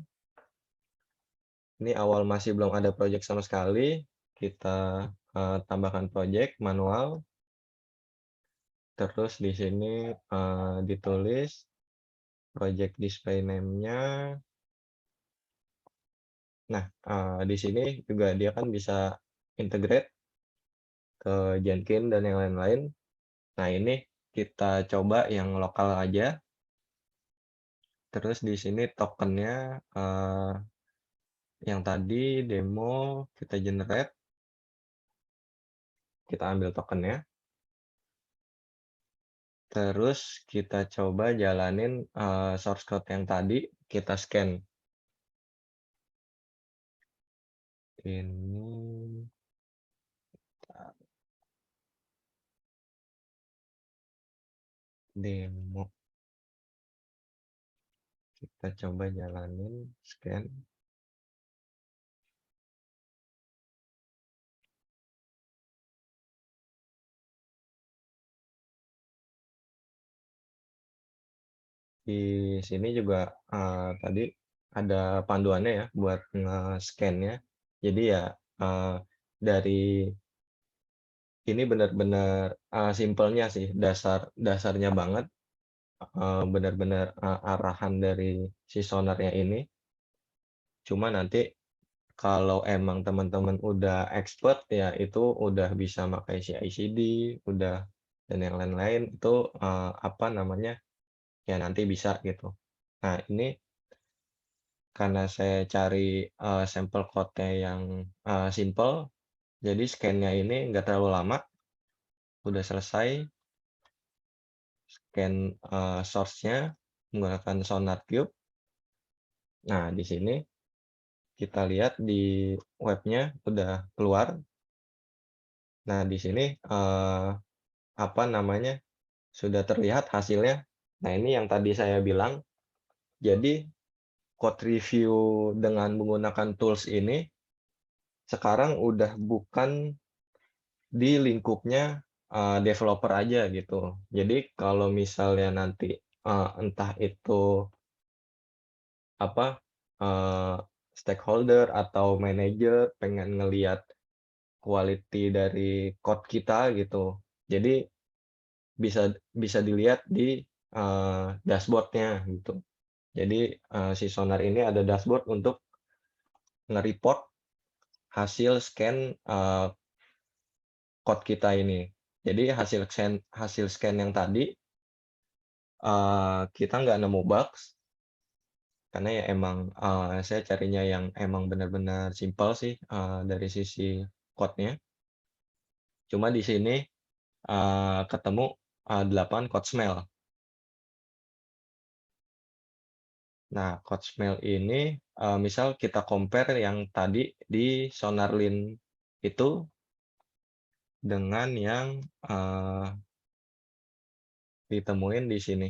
Ini awal masih belum ada project sama sekali. Kita tambahkan project manual. Terus di sini ditulis project display name-nya. Nah, di sini juga dia kan bisa integrate ke Jenkins dan yang lain-lain. Nah, ini kita coba yang lokal aja. Terus di sini tokennya yang tadi demo kita generate. Kita ambil tokennya. Terus kita coba jalanin source code yang tadi, kita scan. Ini demo. Kita coba jalanin scan. Di sini juga tadi ada panduannya ya buat nge-scan-nya. Jadi ya dari ini benar-benar simpelnya sih, dasarnya banget, benar-benar arahan dari si sonarnya ini. Cuma nanti kalau emang teman-teman udah expert ya itu udah bisa pakai CI/CD, udah dan yang lain-lain itu apa namanya ya nanti bisa gitu. Nah ini karena saya cari sampel code-nya yang simple, jadi scan-nya ini nggak terlalu lama. Udah selesai scan source-nya menggunakan Sonar Cube. Nah di sini kita lihat di webnya udah keluar. Nah di sini apa namanya sudah terlihat hasilnya. Nah ini yang tadi saya bilang. Jadi code review dengan menggunakan tools ini sekarang udah bukan di lingkupnya developer aja gitu. Jadi kalau misalnya nanti entah itu apa stakeholder atau manager pengen ngelihat quality dari code kita gitu. Jadi bisa bisa dilihat di dashboard-nya gitu. Jadi si Sonar ini ada dashboard untuk nge-report hasil scan code kita ini. Jadi hasil scan yang tadi kita nggak nemu bugs karena ya emang saya carinya yang emang benar-benar simpel sih dari sisi code-nya. Cuma di sini ketemu 8 code smell. Nah, code smell ini misal kita compare yang tadi di SonarLint itu dengan yang ditemuin di sini.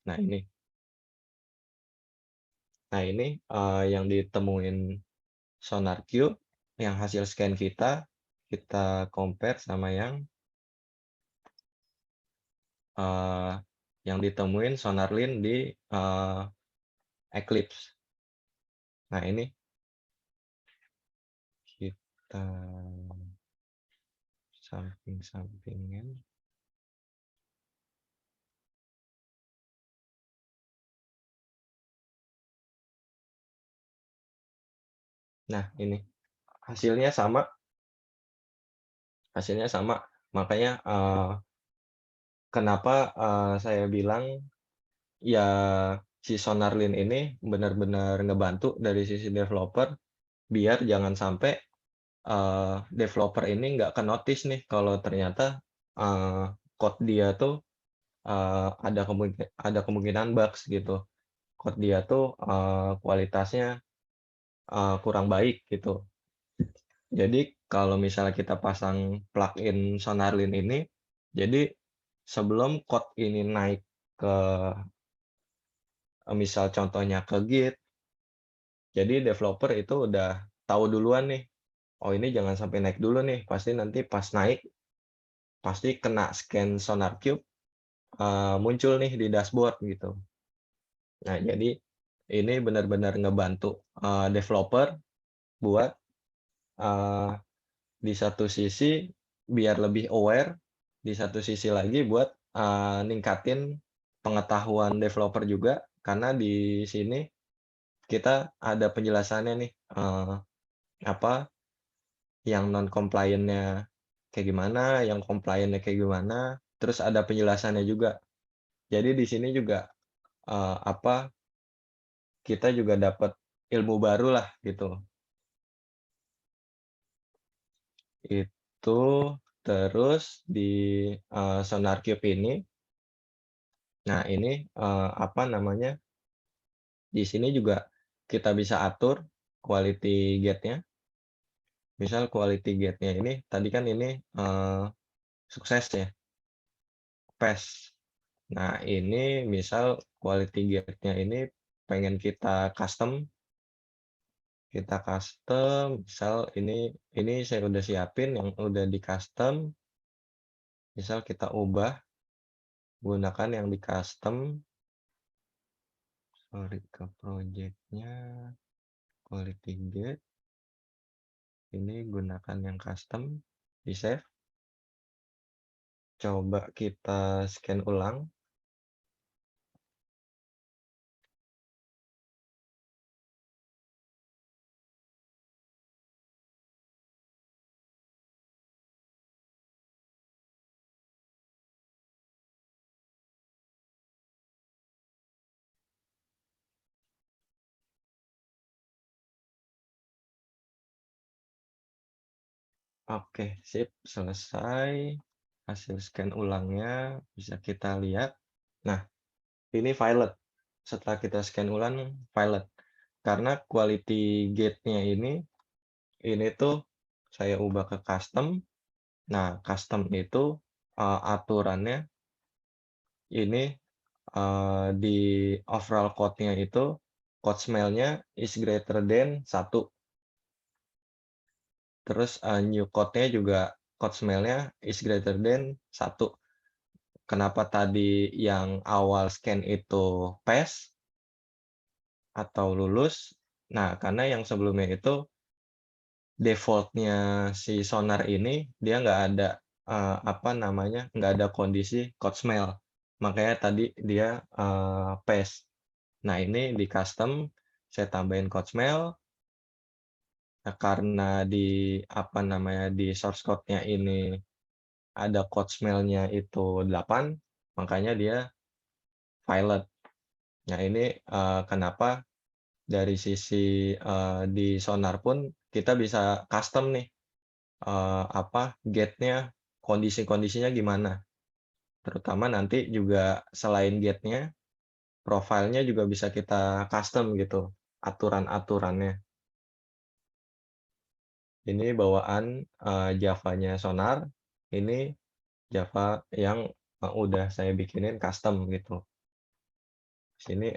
Nah, ini. Nah, ini yang ditemuin SonarQube, yang hasil scan kita compare sama yang ditemuin SonarLint di Eclipse. Nah, ini kita samping-sampingin. Nah, ini hasilnya sama. Makanya kenapa saya bilang ya si SonarLint ini benar-benar ngebantu dari sisi developer biar jangan sampai developer ini nggak ke-notice nih kalau ternyata code dia tuh ada kemungkinan bugs gitu. Code dia tuh kualitasnya kurang baik gitu. Jadi kalau misalnya kita pasang plugin SonarLint ini, jadi sebelum code ini naik ke misal contohnya ke Git, jadi developer itu udah tahu duluan nih, oh ini jangan sampai naik dulu nih, pasti nanti pas naik pasti kena scan Sonar Cube, muncul nih di dashboard gitu. Nah, jadi ini benar-benar ngebantu developer buat di satu sisi biar lebih aware, di satu sisi lagi buat ningkatin pengetahuan developer juga, karena di sini kita ada penjelasannya nih, apa yang non compliant-nya kayak gimana, yang compliant-nya kayak gimana, terus ada penjelasannya juga. Jadi di sini juga apa kita juga dapat ilmu baru lah gitu. Itu terus di SonarCube ini, nah ini apa namanya? Di sini juga kita bisa atur quality gate-nya. Misal quality gate-nya ini tadi kan ini sukses ya, pass. Nah, ini misal quality gate-nya ini pengen kita custom, misal ini saya udah siapin yang udah di custom, misal kita ubah gunakan yang di custom, sorry ke project-nya, quality gate, ini gunakan yang custom, di save, coba kita scan ulang. Oke, sip, selesai. Hasil scan ulangnya bisa kita lihat. Nah, ini violet. Setelah kita scan ulang, violet. Karena quality gate-nya ini tuh saya ubah ke custom. Nah, custom itu aturannya ini di overall code-nya itu code smell-nya is greater than 1. Terus new code-nya juga code smell-nya is greater than 1. Kenapa tadi yang awal scan itu pass atau lulus? Nah, karena yang sebelumnya itu default-nya si Sonar ini dia nggak ada apa namanya, nggak ada kondisi code smell. Makanya tadi dia pass. Nah, ini di custom saya tambahin code smell. Nah, karena di apa namanya, di source code-nya ini ada code smell-nya itu 8, makanya dia violet. Nah, ini kenapa dari sisi di Sonar pun kita bisa custom nih apa gate-nya, kondisi-kondisinya gimana. Terutama nanti juga selain gate-nya, profilnya juga bisa kita custom gitu, aturan-aturannya. Ini bawaan Java-nya Sonar, ini Java yang udah saya bikinin custom gitu. Sini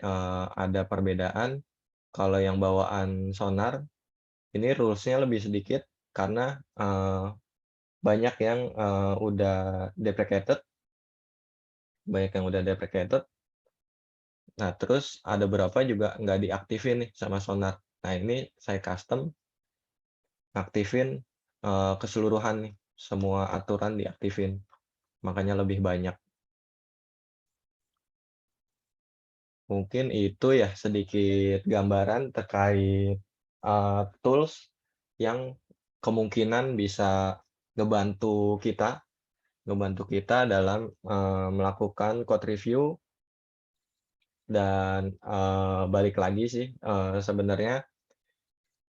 ada perbedaan. Kalau yang bawaan Sonar, ini rules-nya lebih sedikit karena banyak yang udah deprecated, Nah, terus ada beberapa juga nggak diaktifin nih sama Sonar. Nah, ini saya custom aktifin keseluruhan nih, semua aturan diaktifin, makanya lebih banyak. Mungkin itu ya sedikit gambaran terkait tools yang kemungkinan bisa ngebantu kita dalam melakukan code review. Dan balik lagi sih, sebenarnya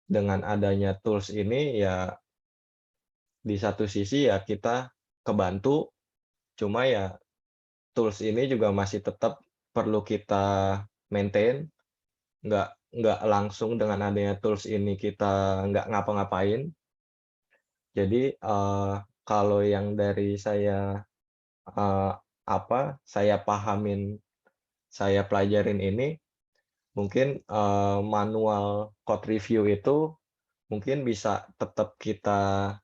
dengan adanya tools ini ya di satu sisi ya kita kebantu, cuma ya tools ini juga masih tetap perlu kita maintain, nggak nggak langsung dengan adanya tools ini kita nggak ngapa-ngapain. Jadi kalau yang dari saya saya pahamin, saya pelajarin ini, mungkin manual code review itu mungkin bisa tetap kita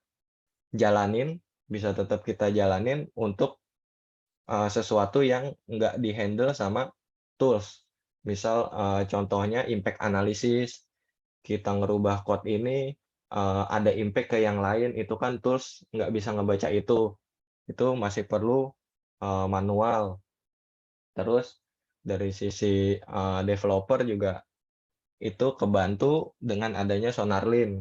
jalanin untuk sesuatu yang nggak di-handle sama tools. Misal contohnya impact analysis, kita ngerubah code ini ada impact ke yang lain, itu kan tools nggak bisa ngebaca itu masih perlu manual. Terus dari sisi developer juga itu kebantu dengan adanya SonarLint.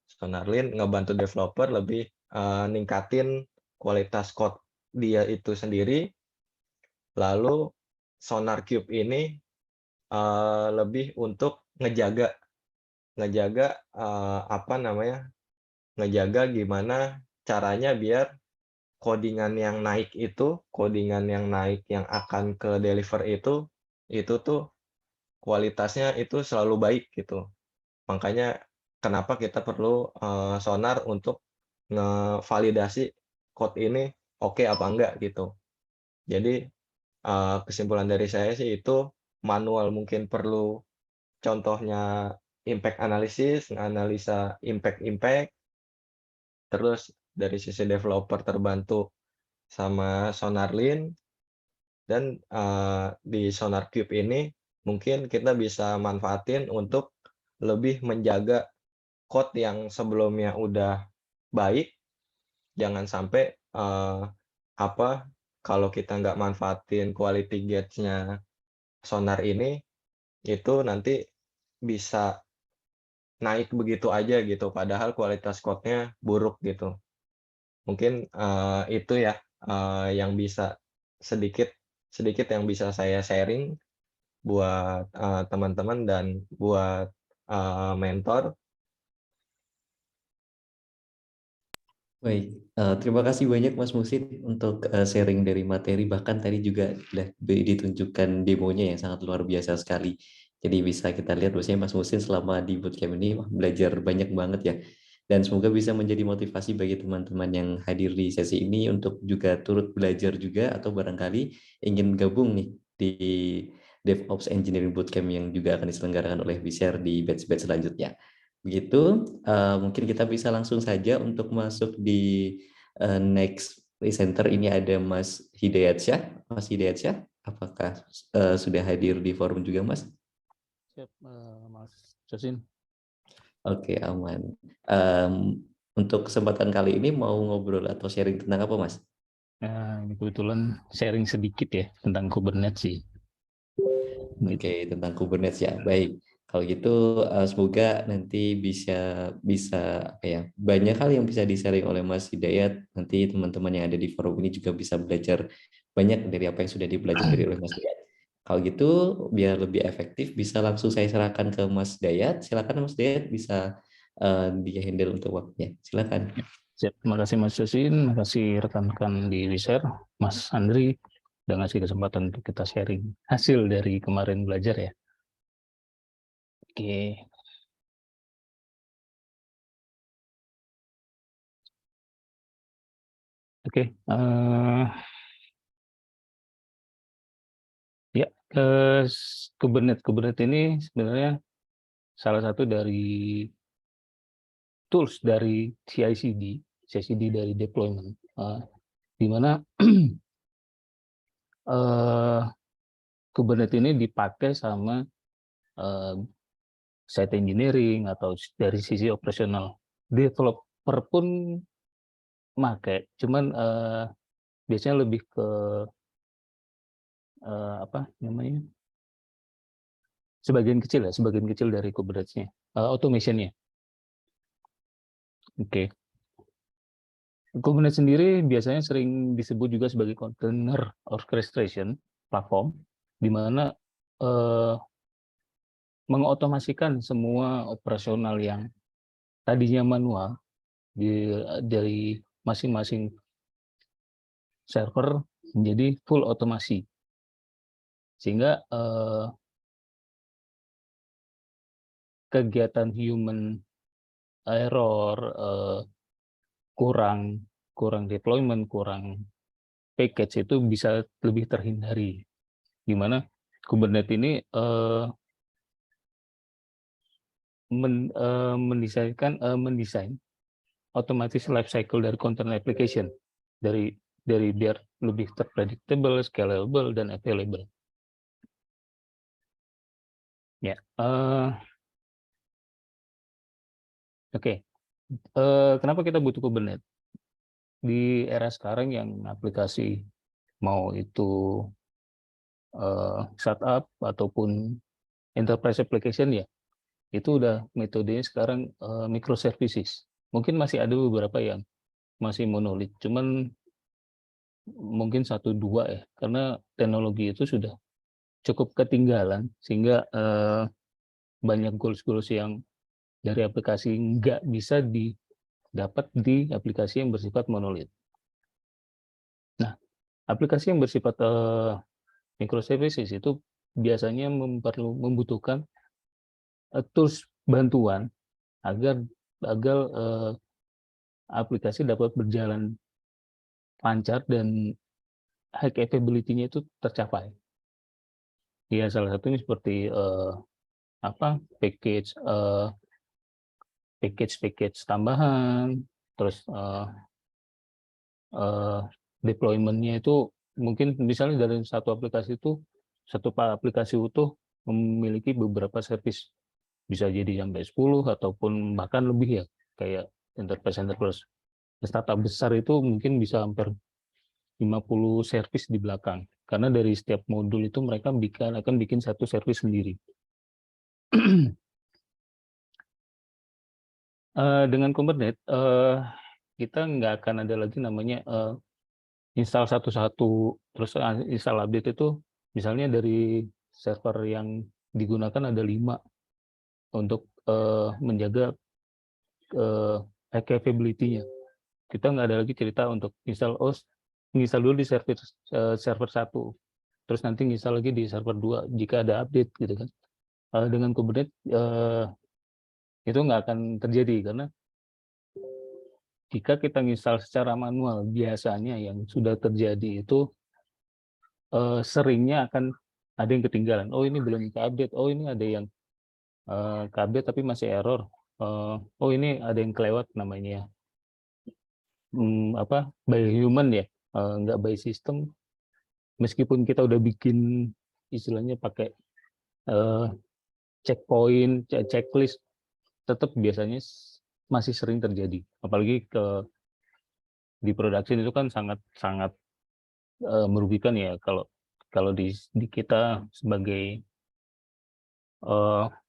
SonarLint ngebantu developer lebih ningkatin kualitas code dia itu sendiri. Lalu SonarQube ini lebih untuk ngejaga apa namanya, ngejaga gimana caranya biar codingan yang naik yang akan ke deliver itu tuh kualitasnya itu selalu baik gitu. Makanya kenapa kita perlu Sonar untuk ngevalidasi code ini oke apa enggak gitu. Jadi kesimpulan dari saya sih itu manual mungkin perlu, contohnya impact analysis, analisa impact-impact, terus dari sisi developer terbantu sama SonarLint, dan di SonarQube ini mungkin kita bisa manfaatin untuk lebih menjaga code yang sebelumnya udah baik, jangan sampai kalau kita nggak manfaatin quality gauge-nya Sonar ini, itu nanti bisa naik begitu aja gitu, padahal kualitas code-nya buruk gitu. Mungkin itu ya yang bisa sedikit sedikit yang bisa saya sharing buat teman-teman dan buat mentor. Baik, terima kasih banyak Mas Musid untuk sharing dari materi, bahkan tadi juga sudah ditunjukkan demonya yang sangat luar biasa sekali. Jadi bisa kita lihat bahwasanya Mas Musid selama di bootcamp ini belajar banyak banget ya. Dan semoga bisa menjadi motivasi bagi teman-teman yang hadir di sesi ini untuk juga turut belajar juga atau barangkali ingin gabung nih di DevOps Engineering Bootcamp yang juga akan diselenggarakan oleh WISHARE di batch-batch selanjutnya. Begitu, mungkin kita bisa langsung saja untuk masuk di next presenter. Ini ada Mas Hidayatsyah. Mas Hidayatsyah, apakah sudah hadir di forum juga, Mas? Siap, Mas Jasin. Oke, aman. Untuk kesempatan kali ini mau ngobrol atau sharing tentang apa, Mas? Nah, ini kebetulan sharing sedikit ya tentang Kubernetes sih. Oke, tentang Kubernetes ya. Baik. Kalau gitu semoga nanti bisa apa ya, banyak hal yang bisa di-sharing oleh Mas Hidayat. Nanti teman-teman yang ada di forum ini juga bisa belajar banyak dari apa yang sudah dipelajari oleh Mas Hidayat. Kalau gitu biar lebih efektif bisa langsung saya serahkan ke Mas Dayat. Silakan Mas Dayat, bisa di-handle untuk waktunya. Silakan. Siap, terima kasih Mas Jasin, terima kasih rekan-rekan di WISHARE, Mas Andri, udah ngasih kesempatan untuk kita sharing hasil dari kemarin belajar ya. Oke. Oke. Ya, Kubernetes ini sebenarnya salah satu dari tools dari CI/CD dari deployment, di mana Kubernetes ini dipakai sama site engineering atau dari sisi operasional. Developer pun pakai, cuman biasanya lebih ke apa namanya? Sebagian kecil dari Kubernetes-nya, automation-nya. Oke. Kubernetes sendiri biasanya sering disebut juga sebagai container orchestration platform, di mana mengotomasikan semua operasional yang tadinya manual dari masing-masing server menjadi full otomasi, sehingga kegiatan human error, kurang deployment, kurang package itu bisa lebih terhindari. Di mana Kubernetes ini mendesain otomatis life cycle dari content application dari biar lebih terpredictable, scalable, dan available. Ya, oke. Kenapa kita butuh Kubernetes? Di era sekarang yang aplikasi mau itu startup ataupun enterprise application ya, itu udah metodenya sekarang microservices. Mungkin masih ada beberapa yang masih monolit, cuman mungkin 1-2 ya, karena teknologi itu sudah cukup ketinggalan sehingga banyak goals-goals yang dari aplikasi nggak bisa didapat di aplikasi yang bersifat monolit. Nah, aplikasi yang bersifat microservices itu biasanya membutuhkan tools bantuan agar aplikasi dapat berjalan lancar dan high capability-nya itu tercapai. Ya, salah satunya seperti package tambahan, terus deployment-nya itu mungkin misalnya dari satu aplikasi utuh memiliki beberapa service, bisa jadi sampai 10 ataupun bahkan lebih ya, kayak enterprise startup besar itu mungkin bisa hampir 50 service di belakang, karena dari setiap modul itu mereka akan bikin satu service sendiri. Dengan Kubernetes kita nggak akan ada lagi namanya install satu-satu terus install update itu, misalnya dari server yang digunakan ada 5 untuk menjaga high capability-nya. Kita nggak ada lagi cerita untuk install dulu di server 1, terus nanti install lagi di server 2 jika ada update gitu kan. Dengan Kubernetes itu nggak akan terjadi, karena jika kita install secara manual, biasanya yang sudah terjadi itu seringnya akan ada yang ketinggalan. Oh, ini belum ke-update. Oh, ini ada yang ke-update tapi masih error. Oh, ini ada yang kelewat namanya by human ya, nggak by system. Meskipun kita udah bikin istilahnya pakai checkpoint, checklist, tetap biasanya masih sering terjadi. Apalagi di production itu kan sangat merugikan ya kalau di kita sebagai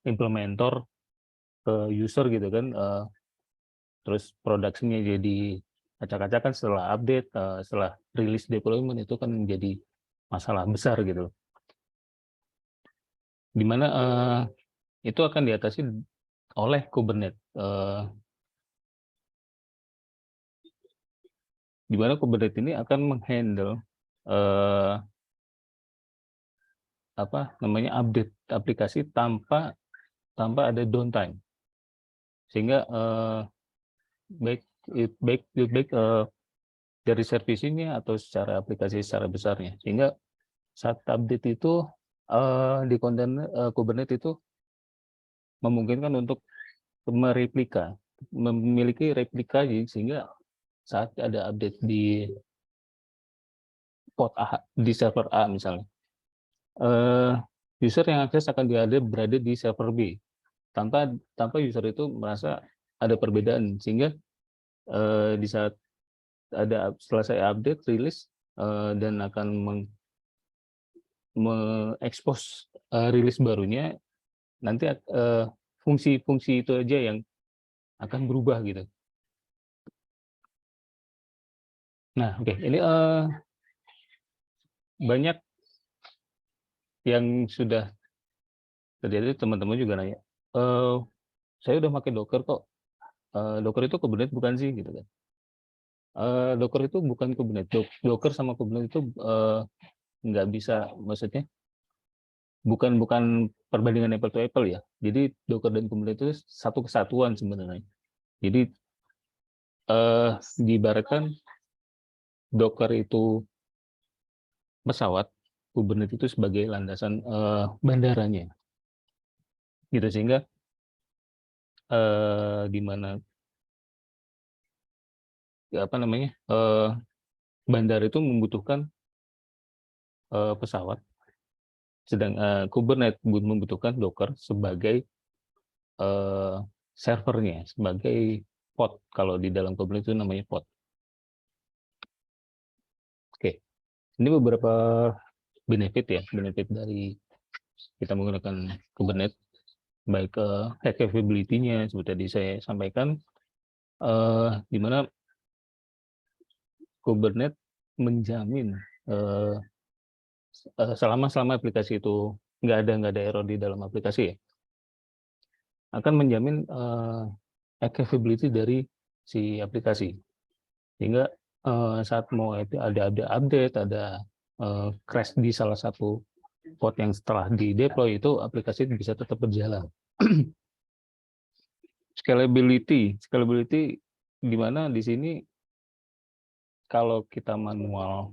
implementer ke user gitu kan, terus produksinya jadi acak-acakan setelah update, setelah rilis deployment, itu kan menjadi masalah besar gitu. Dimana itu akan diatasi oleh Kubernetes. Di mana Kubernetes ini akan menghandle update aplikasi tanpa ada downtime, sehingga baik dari servisinya atau secara aplikasi secara besarnya, sehingga saat update itu di kontainer Kubernetes itu memungkinkan untuk memiliki replika, sehingga saat ada update di pod A, di server A misalnya, user yang akses akan berada di server B tanpa user itu merasa ada perbedaan, sehingga di saat setelah saya update rilis dan akan mengekspos rilis barunya, nanti fungsi-fungsi itu aja yang akan berubah gitu. Nah, oke. Ini banyak yang sudah terjadi, teman-teman juga nanya, saya udah pakai Docker kok, Docker itu Kubernetes bukan sih gitu kan. Docker itu bukan Kubernetes. Docker sama Kubernetes itu nggak bisa, maksudnya bukan perbandingan apple to apple ya. Jadi Docker dan Kubernetes itu satu kesatuan sebenarnya. Jadi diibaratkan Docker itu pesawat, Kubernetes itu sebagai landasan bandaranya, gitu. Sehingga di mana bandar itu membutuhkan pesawat, sedang Kubernetes membutuhkan Docker sebagai servernya, sebagai pod. Kalau di dalam Kubernetes itu namanya pod. Oke, ini beberapa benefit dari kita menggunakan Kubernetes, baik high capability-nya seperti tadi saya sampaikan, di mana Kubernetes menjamin selama aplikasi itu nggak ada error di dalam aplikasi ya, akan menjamin capability dari si aplikasi, sehingga saat mau ada update, ada crash di salah satu pod yang setelah di deploy, itu aplikasi bisa tetap berjalan. Scalability di mana di sini kalau kita manual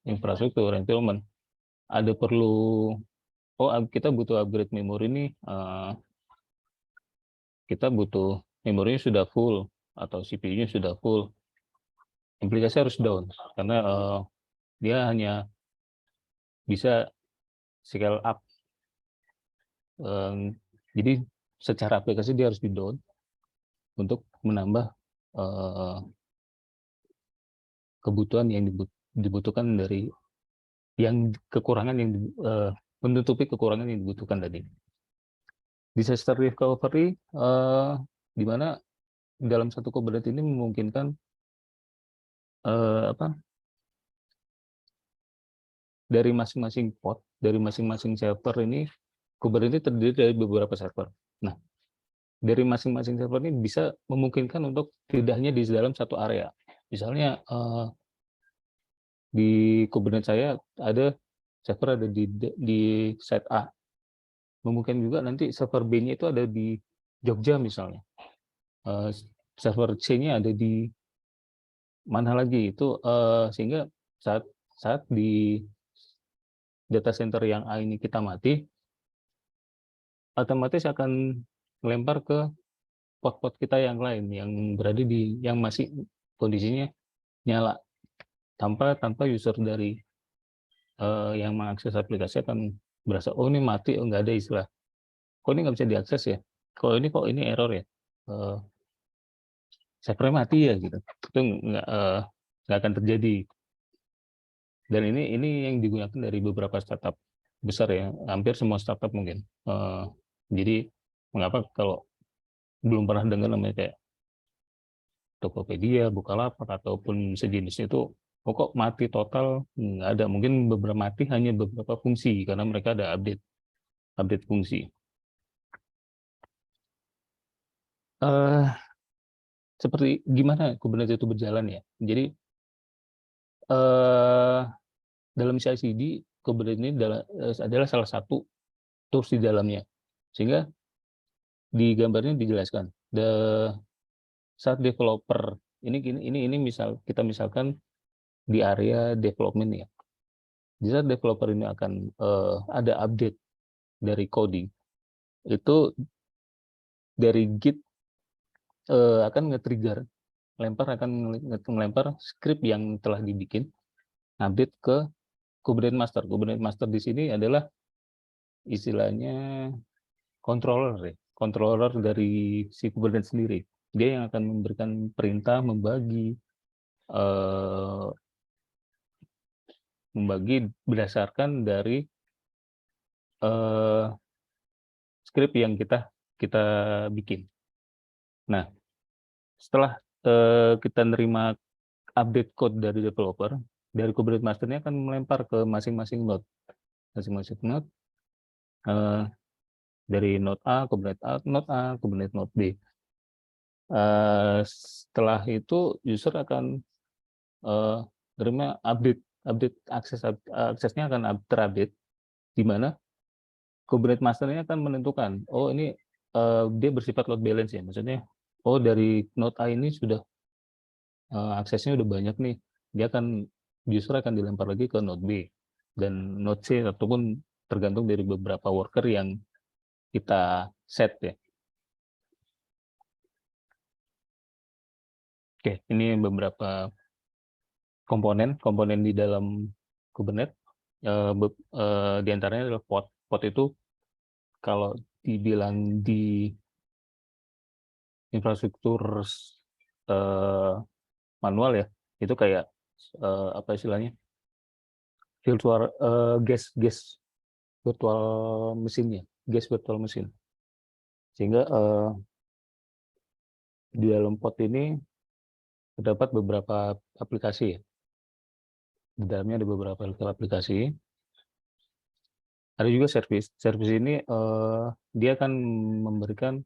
infrastruktur environment, ada perlu kita butuh upgrade memori nih, kita butuh memorinya sudah full atau CPU-nya sudah full, aplikasi harus down karena dia hanya bisa scale up. Jadi secara aplikasi dia harus di down untuk menambah kebutuhan yang dibutuhkan dari menutupi kekurangan yang dibutuhkan tadi. Disaster recovery, di mana dalam satu Kubernetes ini memungkinkan dari masing-masing pod, dari masing-masing server ini, Kubernetes terdiri dari beberapa server. Nah, dari masing-masing server ini bisa memungkinkan untuk tidak hanya di dalam satu area. Misalnya di Kubernetes saya ada server ada di site A, memungkinkan juga nanti server B-nya itu ada di Jogja misalnya, server C-nya ada di mana lagi itu, sehingga saat di data center yang A ini kita mati, otomatis akan melempar ke pod-pod kita yang lain yang berada yang masih kondisinya nyala, tanpa user dari yang mengakses aplikasi akan berasa, oh ini mati, oh nggak ada istilah, kok ini nggak bisa diakses ya, kok ini error ya, servernya mati ya gitu. Itu nggak akan terjadi. Dan ini yang digunakan dari beberapa startup besar ya, hampir semua startup mungkin. Jadi mengapa kalau belum pernah dengar namanya kayak Tokopedia, Bukalapak ataupun sejenisnya itu, kok mati total, nggak ada. Mungkin beberapa mati hanya beberapa fungsi karena mereka ada update fungsi. Seperti gimana Kubernetes itu berjalan ya. Jadi dalam CI/CD, Kubernetes ini adalah salah satu tools di dalamnya, sehingga di gambarnya dijelaskan saat developer ini misalkan di area development ya. Di saat developer ini akan ada update dari coding, itu dari Git akan nge-trigger, melempar script yang telah dibikin, update ke Kubernetes Master. Kubernetes Master di sini adalah istilahnya controller dari si Kubernetes sendiri. Dia yang akan memberikan perintah, membagi berdasarkan dari script yang kita bikin. Nah, setelah kita nerima update code dari developer, dari Kubernetes Master ini akan melempar ke masing-masing node. Dari node A, Kubernetes node B. Setelah itu user akan terima aksesnya akan terupdate, di mana Kubernetes Master-nya akan menentukan, oh ini dia bersifat load balance ya, maksudnya oh dari node A ini sudah aksesnya udah banyak nih, user akan dilempar lagi ke node B dan node C, ataupun tergantung dari beberapa worker yang kita set ya. Oke, ini beberapa komponen di dalam Kubernetes. Di antaranya adalah pod. Pod itu kalau dibilang di infrastruktur manual ya, itu kayak apa istilahnya, virtual gas virtual mesinnya, gas virtual mesin. Sehingga di dalam pod ini terdapat beberapa aplikasi ya. Di dalamnya ada beberapa aplikasi. Ada juga service. Service ini dia akan memberikan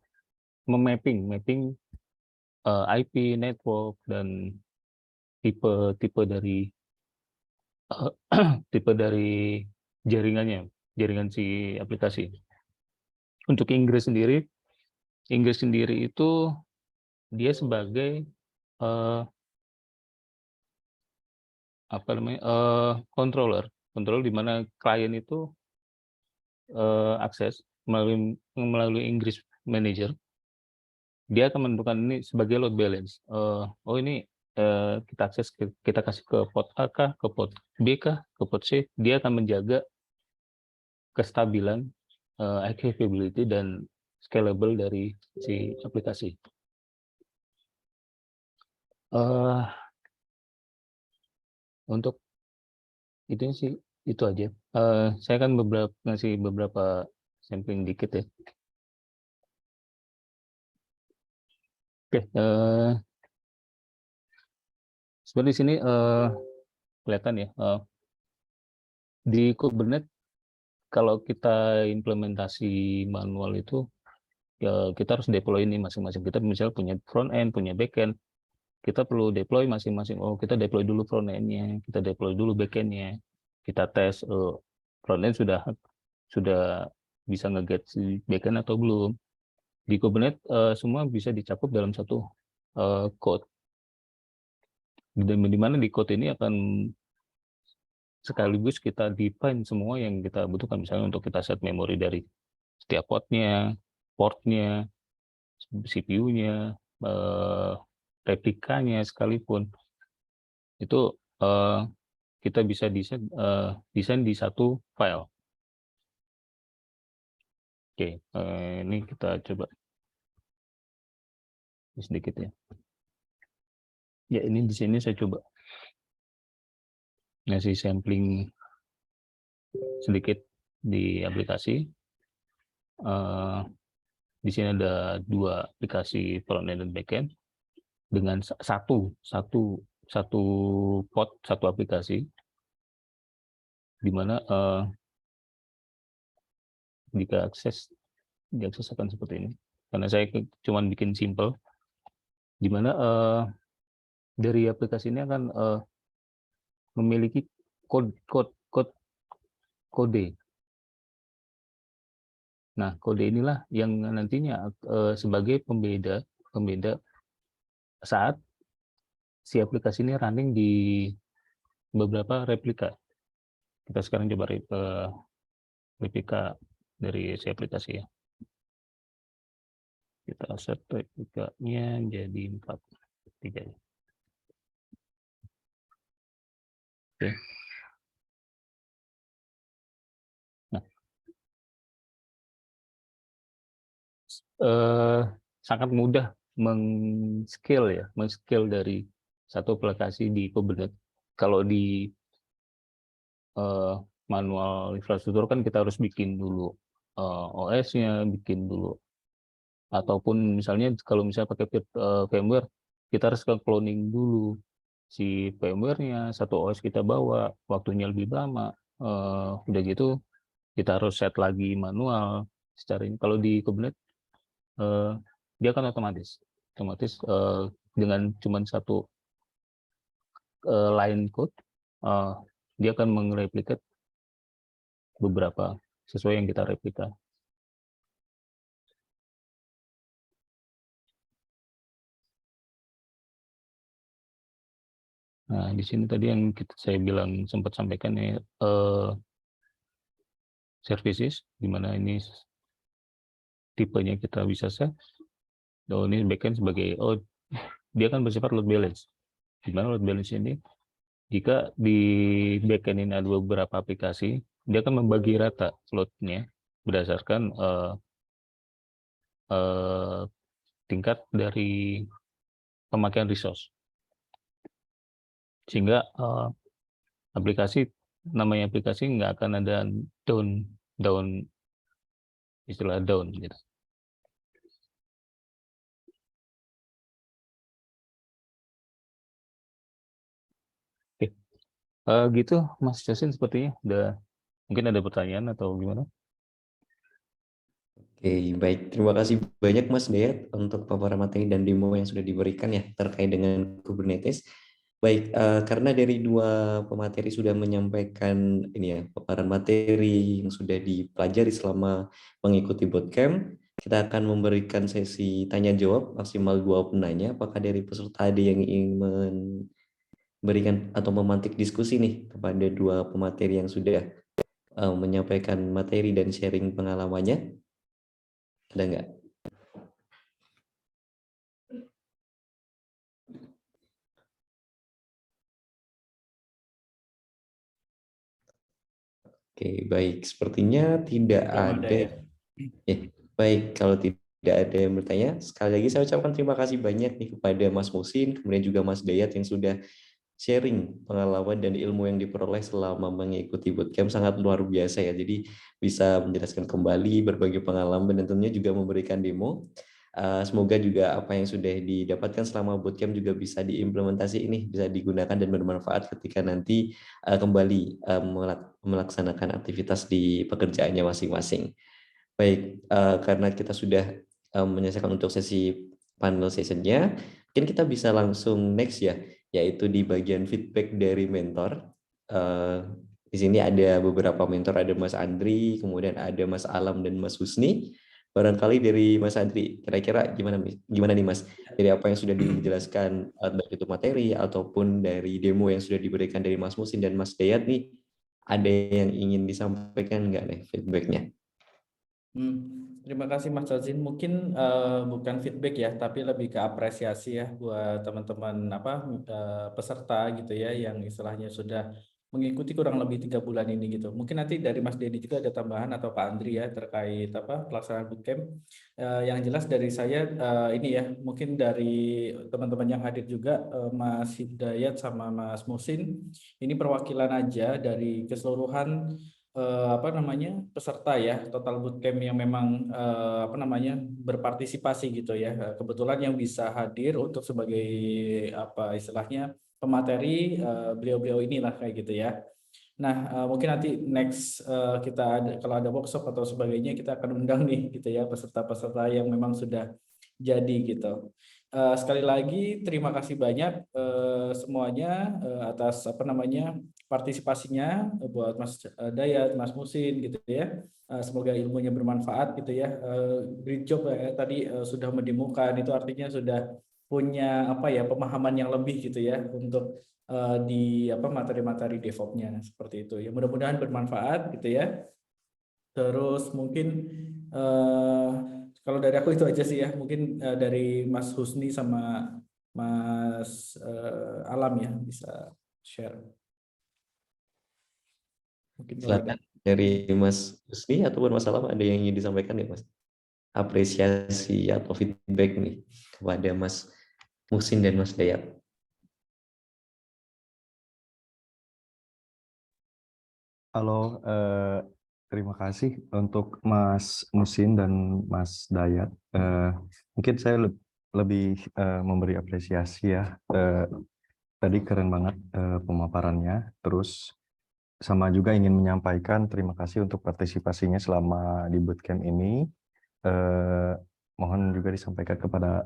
mapping IP, network, dan tipe dari tipe dari jaringan si aplikasi. Untuk Inggris sendiri itu dia sebagai controller di mana klien itu akses melalui Inggris Manager. Dia akan menentukan ini sebagai load balance. Ini kita akses, kita kasih ke port A kah, ke port B kah, ke port C. Dia akan menjaga kestabilan, capability, dan scalable dari si aplikasi. Untuk itu sih itu aja. Saya akan ngasih beberapa sampling dikit ya. Oke, seperti sini kelihatan ya, di Kubernetes kalau kita implementasi manual itu ya kita harus deploy ini masing-masing. Kita misalnya punya front end, punya back end, kita perlu deploy masing-masing. Kita deploy dulu front end-nya, kita deploy dulu back end-nya, kita tes front end sudah bisa nge-get si back end atau belum. Di Kubernetes semua bisa dicakup dalam satu code. Di mana di code ini akan sekaligus kita define semua yang kita butuhkan. Misalnya untuk kita set memori dari setiap portnya, CPU-nya, replikanya sekalipun. Itu kita bisa desain di satu file. Oke, ini kita coba sedikit ya. Ya, ini di sini saya coba ngasih sampling sedikit di aplikasi. Di sini ada 2 aplikasi front end dan back end dengan satu pod, satu aplikasi, di mana jika diakses akan seperti ini. Karena saya cuma bikin simple, di mana dari aplikasi ini akan memiliki kode. Nah, kode inilah yang nantinya sebagai pembeda saat si aplikasi ini running di beberapa replika. Kita sekarang coba replika dari si aplikasi ya. Kita set replikanya jadi 3. Oke. Nah, sangat mudah men-scale dari satu aplikasi di Kubernetes. Kalau di manual infrastruktur kan kita harus bikin dulu OS-nya, bikin dulu, ataupun misalnya kalau misalnya pakai VMware, kita harus cloning dulu si VMware-nya, satu OS kita bawa, waktunya lebih lama. Udah gitu kita harus set lagi manual secara ini. Kalau di Kubernetes dia akan otomatis dengan cuma satu line code, dia akan mengreplikat beberapa sesuai yang kita replika. Nah, di sini tadi yang saya bilang sempat sampaikan ya, services, di mana ini tipenya kita bisa set. Ini backend sebagai dia kan bersifat load balance. Di mana load balance ini jika di backend ini ada beberapa aplikasi, dia akan membagi rata load-nya berdasarkan tingkat dari pemakaian resource. Sehingga namanya aplikasi nggak akan ada down istilah down gitu. Oke, gitu Mas Jasin sepertinya mungkin ada pertanyaan atau gimana? Oke, baik. Terima kasih banyak Mas Dayat untuk paparan materi dan demo yang sudah diberikan ya terkait dengan Kubernetes. Baik, karena dari dua pemateri sudah menyampaikan ini ya paparan materi yang sudah dipelajari selama mengikuti bootcamp, kita akan memberikan sesi tanya jawab maksimal 2 penanya. Apakah dari peserta ada yang ingin memberikan atau memantik diskusi nih kepada dua pemateri yang sudah menyampaikan materi dan sharing pengalamannya? Ada nggak? Oke, baik. Sepertinya tidak Belum ada. ya. Baik, kalau tidak ada yang bertanya, sekali lagi saya ucapkan terima kasih banyak nih kepada Mas Musin, kemudian juga Mas Dayat yang sudah sharing pengalaman dan ilmu yang diperoleh selama mengikuti bootcamp sangat luar biasa ya. Jadi bisa menjelaskan kembali berbagai pengalaman dan tentunya juga memberikan demo. Semoga juga apa yang sudah didapatkan selama bootcamp juga bisa diimplementasi ini, bisa digunakan dan bermanfaat ketika nanti kembali melaksanakan aktivitas di pekerjaannya masing-masing. Baik, karena kita sudah menyelesaikan untuk sesi panel sessionnya, mungkin kita bisa langsung next ya, yaitu di bagian feedback dari mentor. Di sini ada beberapa mentor, ada Mas Andri, kemudian ada Mas Alam dan Mas Husni. Barangkali dari Mas Andri, kira-kira gimana nih Mas? Dari apa yang sudah dijelaskan baik itu materi ataupun dari demo yang sudah diberikan dari Mas Musin dan Mas Dayat nih, ada yang ingin disampaikan nggak nih feedbacknya? Terima kasih Mas Jazin. Mungkin bukan feedback ya, tapi lebih ke apresiasi ya buat teman-teman peserta gitu ya, yang istilahnya sudah mengikuti kurang lebih 3 bulan ini gitu. Mungkin nanti dari Mas Denny juga ada tambahan atau Pak Andri ya terkait pelaksanaan bootcamp. Yang jelas dari saya ini ya, mungkin dari teman-teman yang hadir juga Mas Hidayat sama Mas Musin, ini perwakilan aja dari keseluruhan peserta ya total bootcamp yang memang berpartisipasi gitu ya. Kebetulan yang bisa hadir untuk sebagai istilahnya pemateri beliau-beliau inilah kayak gitu ya. Nah, mungkin nanti next kita ada, kalau ada workshop atau sebagainya kita akan undang nih gitu ya peserta-peserta yang memang sudah jadi gitu. Sekali lagi terima kasih banyak semuanya atas partisipasinya buat Mas Dayat, Mas Musin gitu ya. Semoga ilmunya bermanfaat gitu ya. Great job ya tadi sudah mendemokan, itu artinya sudah punya pemahaman yang lebih gitu ya untuk di materi-materi DevOps-nya seperti itu. Ya mudah-mudahan bermanfaat gitu ya. Terus mungkin kalau dari aku itu aja sih ya. Mungkin dari Mas Husni sama Mas Alam ya bisa share. Mungkin kalau ada. Silakan dari Mas Husni ataupun Mas Alam ada yang ingin disampaikan ya Mas? Apresiasi atau feedback nih kepada Mas Musin dan Mas Dayat. Halo, terima kasih untuk Mas Musin dan Mas Dayat. Mungkin saya lebih memberi apresiasi ya. Tadi keren banget pemaparannya. Terus sama juga ingin menyampaikan terima kasih untuk partisipasinya selama di bootcamp ini. Mohon juga disampaikan kepada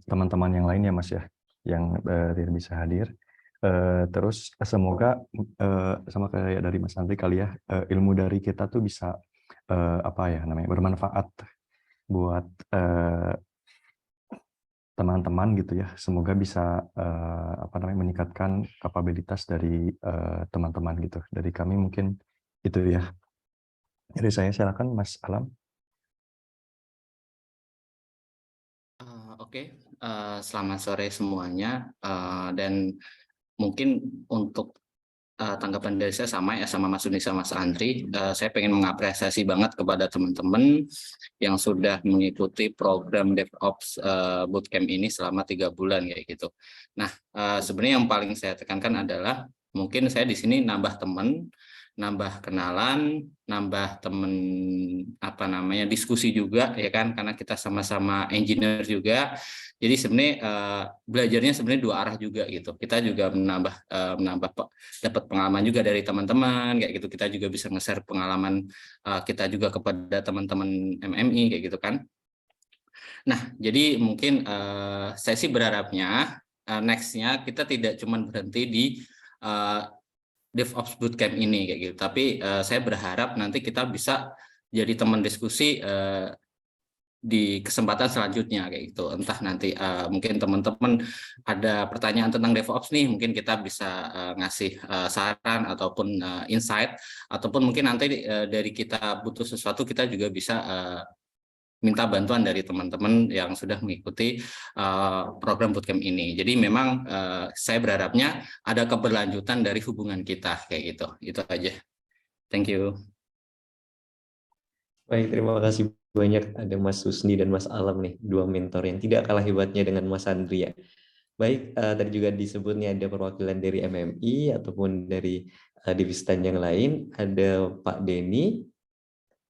teman-teman yang lain ya Mas ya, yang tidak bisa hadir. Terus semoga sama kayak dari Mas Andri kali ya, ilmu dari kita tuh bisa bermanfaat buat teman-teman gitu ya. Semoga bisa meningkatkan kapabilitas dari teman-teman gitu. Dari kami mungkin itu ya. Dari saya silakan Mas Alam. Oke, selamat sore semuanya. Dan mungkin untuk tanggapan dari saya sama Mas Uni sama Mas Andri. Saya pengen mengapresiasi banget kepada teman-teman yang sudah mengikuti program DevOps Bootcamp ini selama 3 bulan kayak gitu. Nah, sebenarnya yang paling saya tekankan adalah mungkin saya di sini nambah teman, nambah kenalan, nambah temen diskusi juga ya kan, karena kita sama-sama engineer juga. Jadi sebenarnya belajarnya sebenarnya 2 arah juga gitu. Kita juga dapat pengalaman juga dari teman-teman kayak gitu. Kita juga bisa nge-share pengalaman kita juga kepada teman-teman MMI kayak gitu kan. Nah, jadi mungkin saya sih berharapnya next-nya kita tidak cuma berhenti di DevOps Bootcamp ini kayak gitu. Tapi saya berharap nanti kita bisa jadi teman diskusi di kesempatan selanjutnya kayak gitu. Entah nanti mungkin teman-teman ada pertanyaan tentang DevOps nih, mungkin kita bisa ngasih saran ataupun insight, ataupun mungkin nanti dari kita butuh sesuatu kita juga bisa minta bantuan dari teman-teman yang sudah mengikuti program bootcamp ini. Jadi memang saya berharapnya ada keberlanjutan dari hubungan kita kayak gitu. Itu aja. Thank you. Baik, terima kasih banyak. Ada Mas Husni dan Mas Alam nih, 2 mentor yang tidak kalah hebatnya dengan Mas Andri ya. Baik, tadi juga disebutnya ada perwakilan dari MMI ataupun dari divisi yang lain. Ada Pak Denny.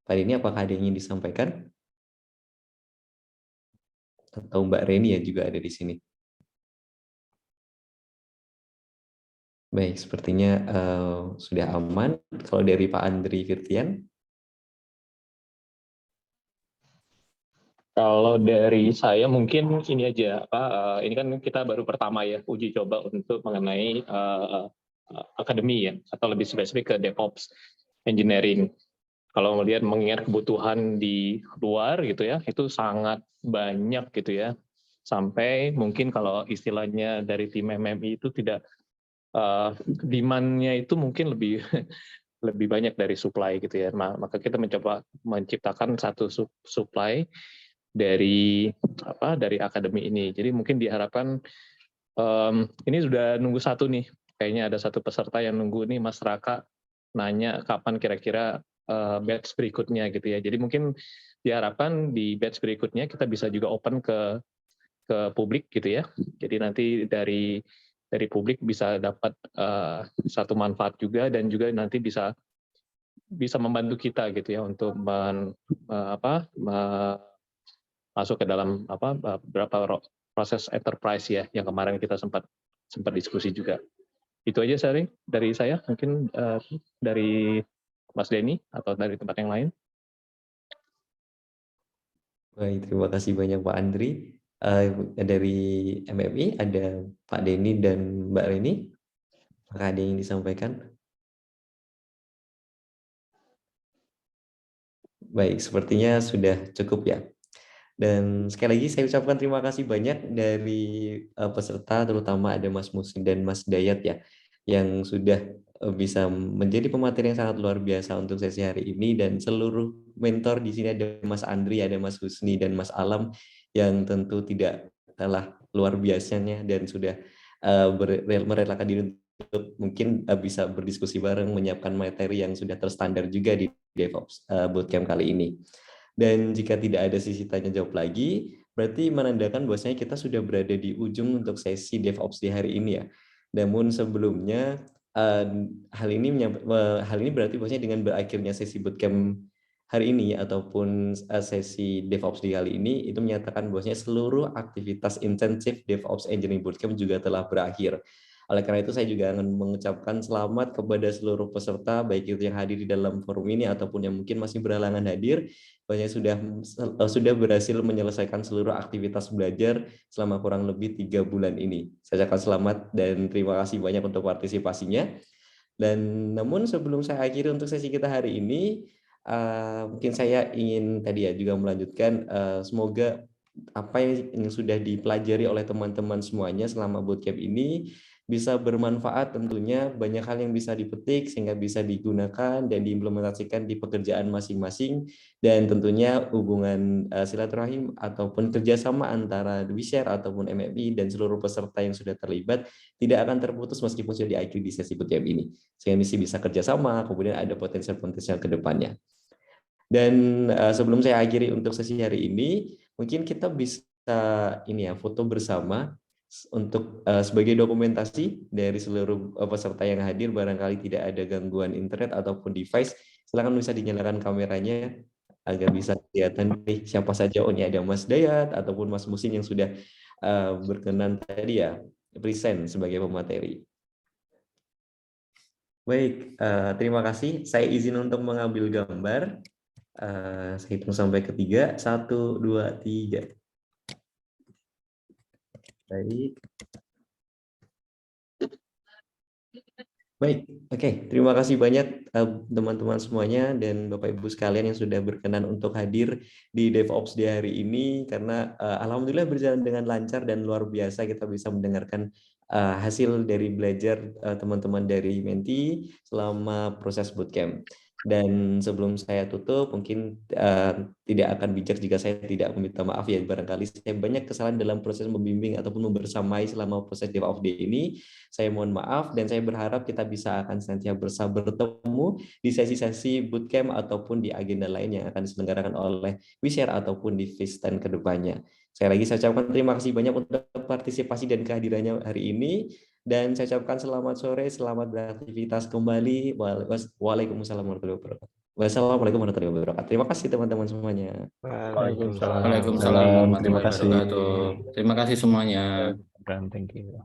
Pak Denny, apakah ada yang ingin disampaikan? Atau Mbak Reni ya juga ada di sini. Baik, sepertinya sudah aman. Kalau dari Pak Andri Firtian? Kalau dari saya mungkin ini aja, ini kan kita baru pertama ya uji coba untuk mengenai akademi ya, atau lebih spesifik ke DevOps Engineering. Kalau melihat mengingat kebutuhan di luar gitu ya, itu sangat banyak gitu ya. Sampai mungkin kalau istilahnya dari tim MMI itu tidak demand-nya itu mungkin lebih lebih banyak dari supply gitu ya. Maka kita mencoba menciptakan satu supply dari akademi ini. Jadi mungkin diharapkan ini sudah nunggu satu nih. Kayaknya ada satu peserta yang nunggu nih, Mas Raka nanya kapan kira-kira batch berikutnya gitu ya. Jadi mungkin diharapkan di batch berikutnya kita bisa juga open ke publik gitu ya. Jadi nanti dari publik bisa dapat satu manfaat juga, dan juga nanti bisa membantu kita gitu ya untuk masuk ke dalam beberapa proses enterprise ya yang kemarin kita sempat diskusi juga. Itu aja dari saya, mungkin dari Mas Denny atau dari tempat yang lain. Baik, terima kasih banyak Pak Andri. Dari MMI ada Pak Denny dan Mbak Reni. Apakah ada yang disampaikan? Baik, sepertinya sudah cukup ya. Dan sekali lagi saya ucapkan terima kasih banyak dari peserta, terutama ada Mas Musin dan Mas Dayat ya, yang sudah bisa menjadi pemateri yang sangat luar biasa untuk sesi hari ini, dan seluruh mentor di sini ada Mas Andri, ada Mas Husni dan Mas Alam yang tentu tidak kalah luar biasanya dan sudah merelakan diri untuk mungkin bisa berdiskusi bareng, menyiapkan materi yang sudah terstandar juga di DevOps Bootcamp kali ini. Dan jika tidak ada sisi tanya jawab lagi, berarti menandakan bahwasanya kita sudah berada di ujung untuk sesi DevOps di hari ini ya. Namun sebelumnya hal ini berarti bahwasanya dengan berakhirnya sesi bootcamp hari ini ataupun sesi DevOps di kali ini itu menyatakan bahwasanya seluruh aktivitas intensif DevOps Engineering Bootcamp juga telah berakhir. Oleh karena itu saya juga akan mengucapkan selamat kepada seluruh peserta, baik itu yang hadir di dalam forum ini ataupun yang mungkin masih berhalangan hadir, bahwasanya sudah berhasil menyelesaikan seluruh aktivitas belajar selama kurang lebih 3 bulan ini. Saya ucapkan selamat dan terima kasih banyak untuk partisipasinya. Dan namun sebelum saya akhiri untuk sesi kita hari ini, mungkin saya ingin tadi ya juga melanjutkan, semoga apa yang sudah dipelajari oleh teman-teman semuanya selama bootcamp ini bisa bermanfaat tentunya, banyak hal yang bisa dipetik sehingga bisa digunakan dan diimplementasikan di pekerjaan masing-masing, dan tentunya hubungan silaturahim ataupun kerjasama antara WeShare ataupun MFI dan seluruh peserta yang sudah terlibat tidak akan terputus meskipun sudah di sesi bootcamp ini, sehingga misi bisa kerjasama, kemudian ada potensial-potensial ke depannya. Dan sebelum saya akhiri untuk sesi hari ini, mungkin kita bisa ini ya, foto bersama untuk sebagai dokumentasi dari seluruh peserta yang hadir. Barangkali tidak ada gangguan internet ataupun device, silakan bisa dinyalakan kameranya agar bisa kelihatan nih siapa saja. Oh, ini ada Mas Dayat ataupun Mas Musin yang sudah berkenan tadi ya present sebagai pemateri. Baik, terima kasih. Saya izin untuk mengambil gambar. Saya hitung sampai ketiga. 1, 2, 3. Baik. Baik, oke. Terima kasih banyak teman-teman semuanya dan Bapak Ibu sekalian yang sudah berkenan untuk hadir di DevOps di hari ini, karena alhamdulillah berjalan dengan lancar dan luar biasa. Kita bisa mendengarkan hasil dari belajar teman-teman dari Menti selama proses bootcamp. Dan sebelum saya tutup, mungkin tidak akan bijak jika saya tidak meminta maaf ya, barangkali saya banyak kesalahan dalam proses membimbing ataupun membersamai selama proses DevOps Day ini. Saya mohon maaf dan saya berharap kita bisa akan senantiasa bertemu di sesi-sesi bootcamp ataupun di agenda lain yang akan diselenggarakan oleh WeShare ataupun di Visten ke depannya. Saya ucapkan terima kasih banyak untuk partisipasi dan kehadirannya hari ini. Dan saya ucapkan selamat sore, selamat beraktivitas kembali. Waalaikumsalam warahmatullahi wabarakatuh. Wassalamualaikum warahmatullahi wabarakatuh. Terima kasih teman-teman semuanya. Waalaikumsalam. Waalaikumsalam warahmatullahi Terima kasih. wabarakatuh. Terima kasih semuanya. Thank you.